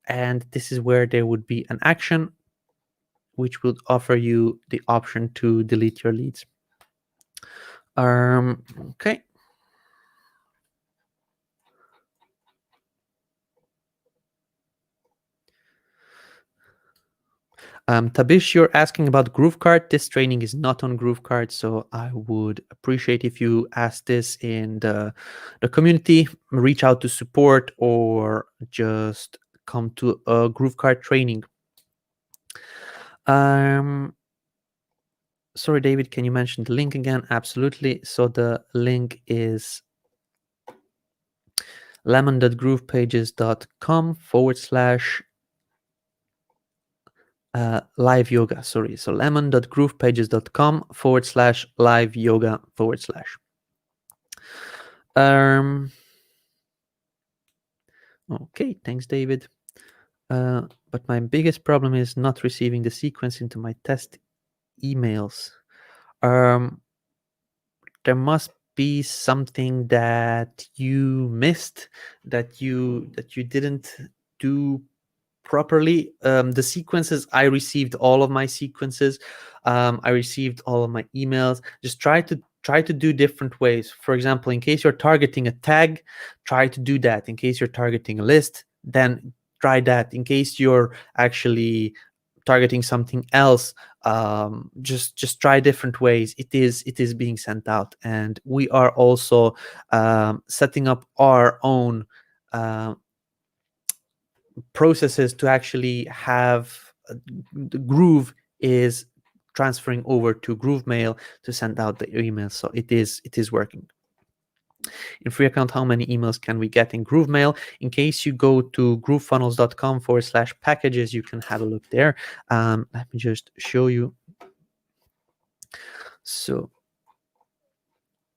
and this is where there would be an action which would offer you the option to delete your leads. Okay. Tabish, you're asking about GrooveCart. This training is not on GrooveCart, so I would appreciate if you ask this in the community, reach out to support, or just come to a GrooveCart training. Sorry, David, can you mention the link again? Absolutely. So the link is lemon.groovepages.com/ live yoga. Sorry, so lemon.groovepages.com/ live yoga / okay, thanks, David. But my biggest problem is not receiving the sequence into my test emails. There must be something that you missed, that you didn't do properly. The sequences, I received all of my sequences. I received all of my emails. Just try to do different ways. For example, in case you're targeting a tag, try to do that. In case you're targeting a list, then try that. In case you're actually targeting something else, just try different ways. It is being sent out, and we are also setting up our own processes to actually have the Groove is transferring over to GrooveMail to send out the emails. So it is working. In free account, how many emails can we get in GrooveMail? In case you go to groovefunnels.com/packages, you can have a look there. Let me just show you. So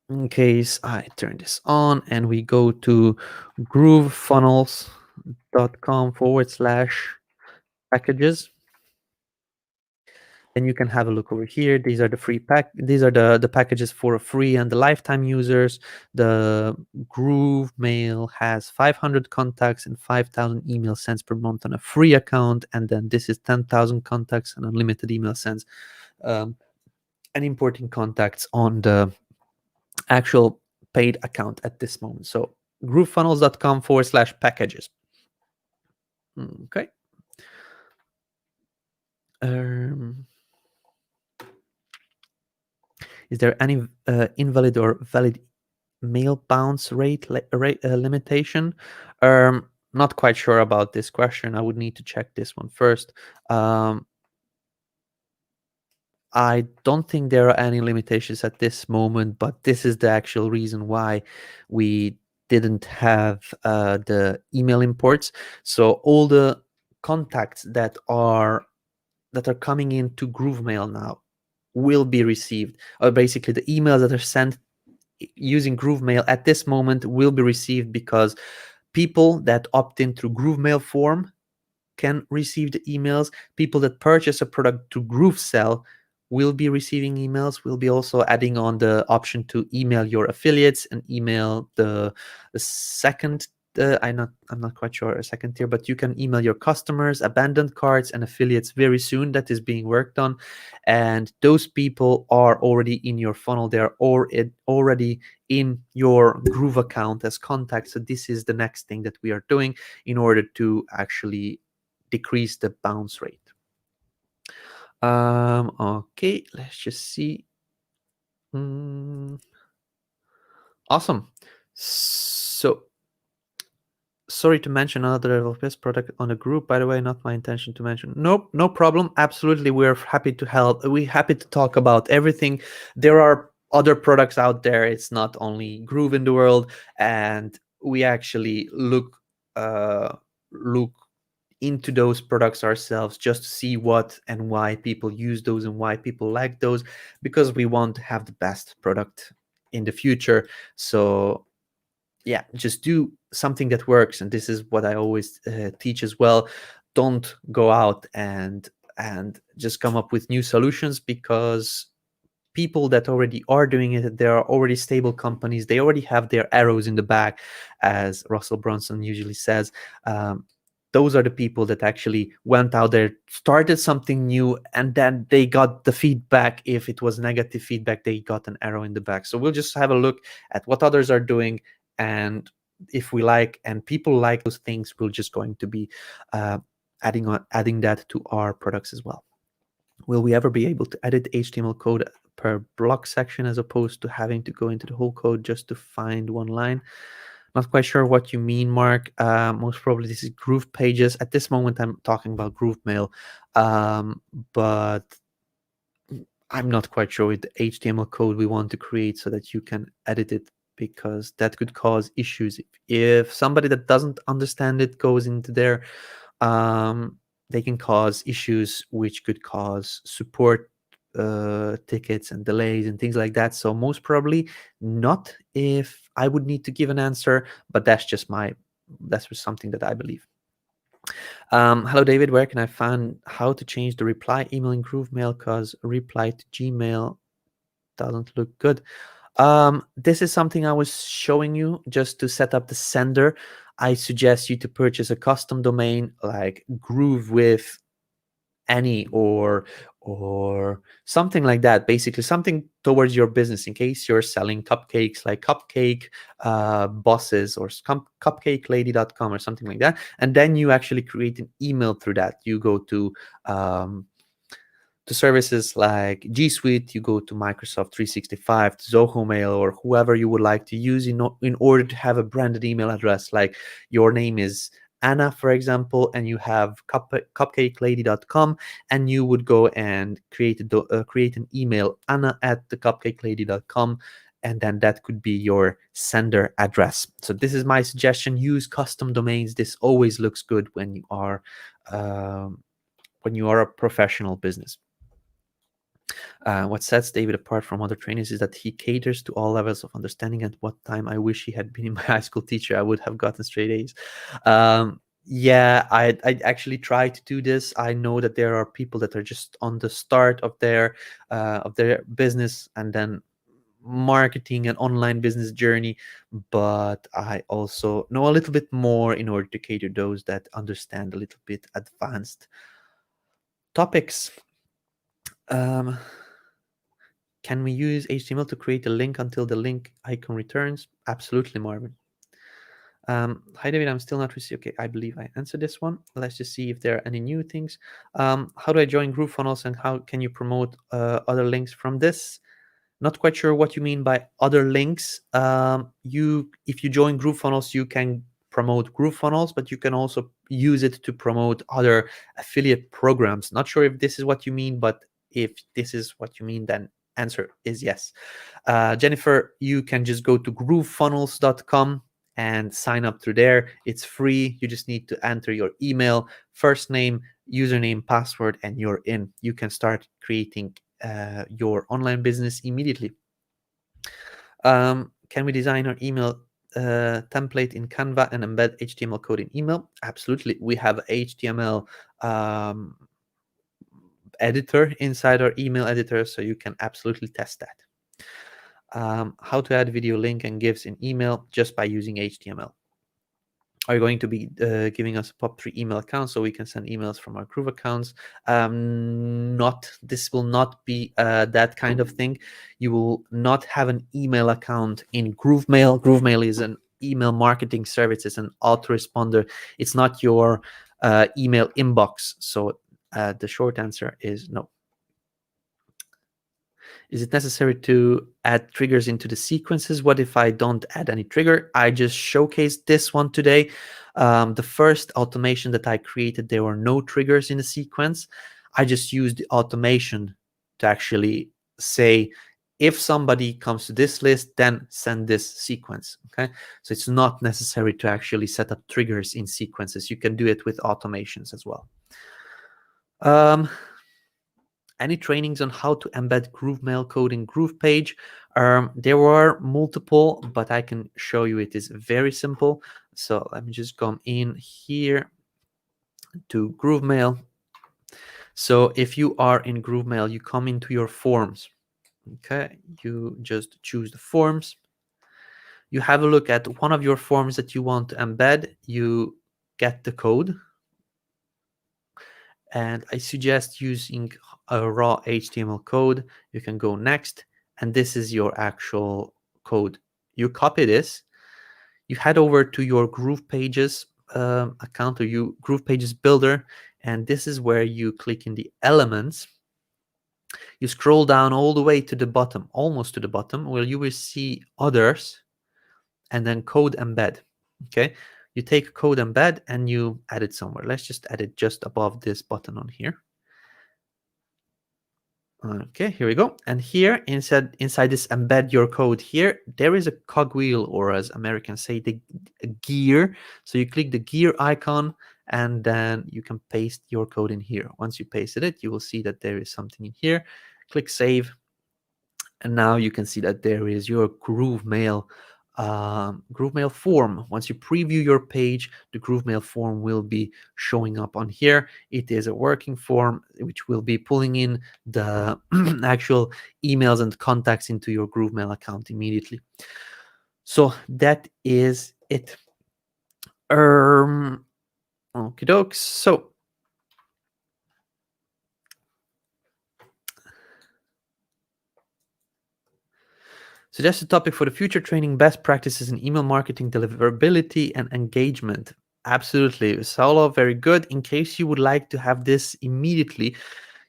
in case I turn this on and we go to groovefunnels.com/packages, then you can have a look over here. These are the free these are the packages for free and the lifetime users. The GrooveMail has 500 contacts and 5,000 email sends per month on a free account, and then this is 10,000 contacts and unlimited email sends, and importing contacts on the actual paid account at this moment. So groovefunnels.com/packages. Okay. Is there any invalid or valid mail bounce rate limitation? Not quite sure about this question. I would need to check this one first. I don't think there are any limitations at this moment, but this is the actual reason why we didn't have the email imports. So all the contacts that are coming into GrooveMail now will be received, or basically the emails that are sent using GrooveMail at this moment will be received, because people that opt in through GrooveMail form can receive the emails. People that purchase a product to GrooveSell will be receiving emails. We'll be also adding on the option to email your affiliates and email the second I'm not quite sure a second tier, but you can email your customers, abandoned carts, and affiliates very soon. That is being worked on, and those people are already in your funnel. They are already in your Groove account as contacts. So this is the next thing that we are doing in order to actually decrease the bounce rate. Okay, let's just see. Awesome. So sorry to mention another level of best product on a group, by the way, not my intention to mention. Nope, no problem. Absolutely, we're happy to help. We're happy to talk about everything. There are other products out there. It's not only Groove in the world, and we actually look into those products ourselves just to see what and why people use those and why people like those, because we want to have the best product in the future. So yeah, just do something that works, and this is what I always teach as well. Don't go out and just come up with new solutions, because people that already are doing it, there are already stable companies, they already have their arrows in the back, as Russell Brunson usually says. Those are the people that actually went out there, started something new, and then they got the feedback. If it was negative feedback, they got an arrow in the back. So we'll just have a look at what others are doing, and if we like and people like those things, we're just going to be adding that to our products as well. Will we ever be able to edit HTML code per block section as opposed to having to go into the whole code just to find one line? Not quite sure what you mean, Mark. Most probably this is GroovePages. At this moment, I'm talking about GrooveMail, but I'm not quite sure with the HTML code we want to create so that you can edit it, because that could cause issues. If somebody that doesn't understand it goes into there, they can cause issues, which could cause support tickets and delays and things like that. So most probably not, if I would need to give an answer, but that's just something that I believe. Hello, David. Where can I find how to change the reply email in GrooveMail, because reply to Gmail doesn't look good? This is something I was showing you just to set up the sender. I suggest you to purchase a custom domain like Groove with any or something like that, basically something towards your business, in case you're selling cupcakes, like cupcake bosses or cupcakelady.com or something like that. And then you actually create an email through that. You go to services like G Suite, you go to Microsoft 365, to Zoho Mail, or whoever you would like to use in order to have a branded email address. Like your name is Anna, for example, and you have cupcakelady.com, and you would go and create an email, anna@thecupcakelady.com, and then that could be your sender address. So this is my suggestion. Use custom domains. This always looks good when you are a professional business. What sets David apart from other trainers is that he caters to all levels of understanding. At what time I wish he had been in my high school teacher, I would have gotten straight A's. Yeah, I actually try to do this. I know that there are people that are just on the start of their business and then marketing and online business journey, but I also know a little bit more in order to cater those that understand a little bit advanced topics. Can we use HTML to create a link until the link icon returns? Absolutely, Marvin. Hi, David. I'm still not receiving. Okay, I believe I answered this one. Let's just see if there are any new things. How do I join GrooveFunnels, and how can you promote other links from this? Not quite sure what you mean by other links. If you join GrooveFunnels, you can promote GrooveFunnels, but you can also use it to promote other affiliate programs. Not sure if this is what you mean, but if this is what you mean, then answer is yes. Jennifer, you can just go to groovefunnels.com and sign up through there. It's free. You just need to enter your email, first name, username, password, and you're in. You can start creating your online business immediately. Can we design our email template in Canva and embed HTML code in email? Absolutely. We have HTML editor inside our email editor, so you can absolutely test that. How to add video link and GIFs in email? Just by using HTML. are going to be giving us a POP3 email account so we can send emails from our Groove accounts. This will not be that kind of thing. You will not have an email account in GrooveMail. GrooveMail is an email marketing service. It's an autoresponder. It's not your email inbox. So the short answer is no. Is it necessary to add triggers into the sequences? What if I don't add any trigger? I just showcased this one today. The first automation that I created, there were no triggers in the sequence. I just used the automation to actually say, if somebody comes to this list, then send this sequence. Okay, so it's not necessary to actually set up triggers in sequences. You can do it with automations as well. Any trainings on how to embed GrooveMail code in GroovePage? There were multiple, but I can show you it is very simple. So let me just come in here to GrooveMail. So if you are in GrooveMail, you come into your forms. Okay, you just choose the forms. You have a look at one of your forms that you want to embed. You get the code. And I suggest using a raw HTML code. You can go next, and this is your actual code. You copy this, you head over to your GroovePages account or you GroovePages builder, and this is where you click in the elements. You scroll down all the way to the bottom, almost to the bottom, where you will see others, and then code embed. Okay, you take code embed and you add it somewhere. Let's just add it just above this button on here. Okay, here we go. And here inside this embed your code here, there is a cogwheel, or as Americans say, the gear. So you click the gear icon and then you can paste your code in here. Once you pasted it, you will see that there is something in here. Click save. And now you can see that there is your GrooveMail form. Once you preview your page, the GrooveMail form will be showing up on here. It is a working form which will be pulling in the actual emails and contacts into your GrooveMail account immediately. So that is it. Okie dokes. Suggested topic for the future training: best practices in email marketing, deliverability, and engagement. Absolutely. Saulo, very good. In case you would like to have this immediately,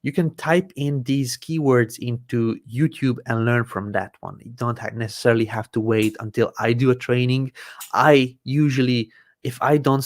you can type in these keywords into YouTube and learn from that one. You don't necessarily have to wait until I do a training. I usually, if I don't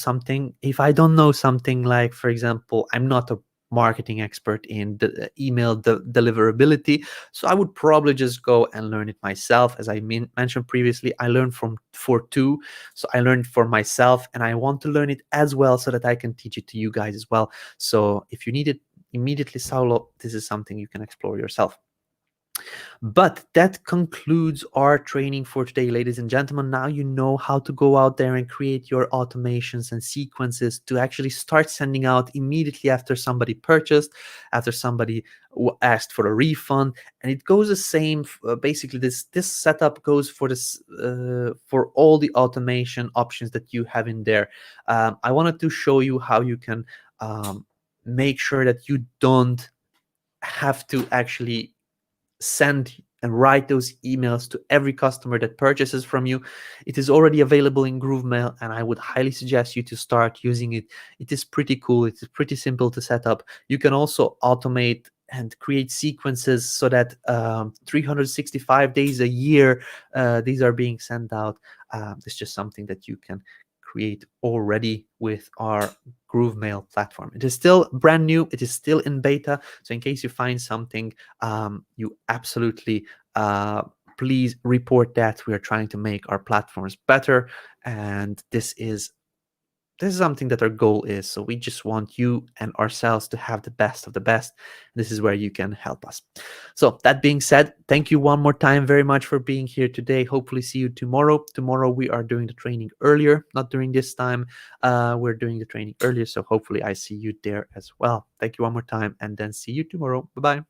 know something, like, for example, I'm not a marketing expert in the email deliverability, so I would probably just go and learn it myself. As I mentioned previously, I learned from For2, so I learned for myself, and I want to learn it as well so that I can teach it to you guys as well. So if you need it immediately, Saulo, this is something you can explore yourself. But that concludes our training for today, ladies and gentlemen. Now you know how to go out there and create your automations and sequences to actually start sending out immediately after somebody purchased, after somebody asked for a refund. And it goes the same. Basically, this setup goes for this for all the automation options that you have in there. I wanted to show you how you can make sure that you don't have to actually send and write those emails to every customer that purchases from you. It is already available in GrooveMail, and I would highly suggest you to start using it. It is pretty cool. It is pretty simple to set up. You can also automate and create sequences so that 365 days a year, these are being sent out. It's just something that you can create already with our GrooveMail platform. It is still brand new. It is still in beta. So in case you find something, you absolutely please report that. We are trying to make our platforms better, and this is something that our goal is. So we just want you and ourselves to have the best of the best. This is where you can help us. So that being said, thank you one more time very much for being here today. Hopefully see you tomorrow. Tomorrow we are doing the training earlier, not during this time. We're doing the training earlier. So hopefully I see you there as well. Thank you one more time, and then see you tomorrow. Bye-bye.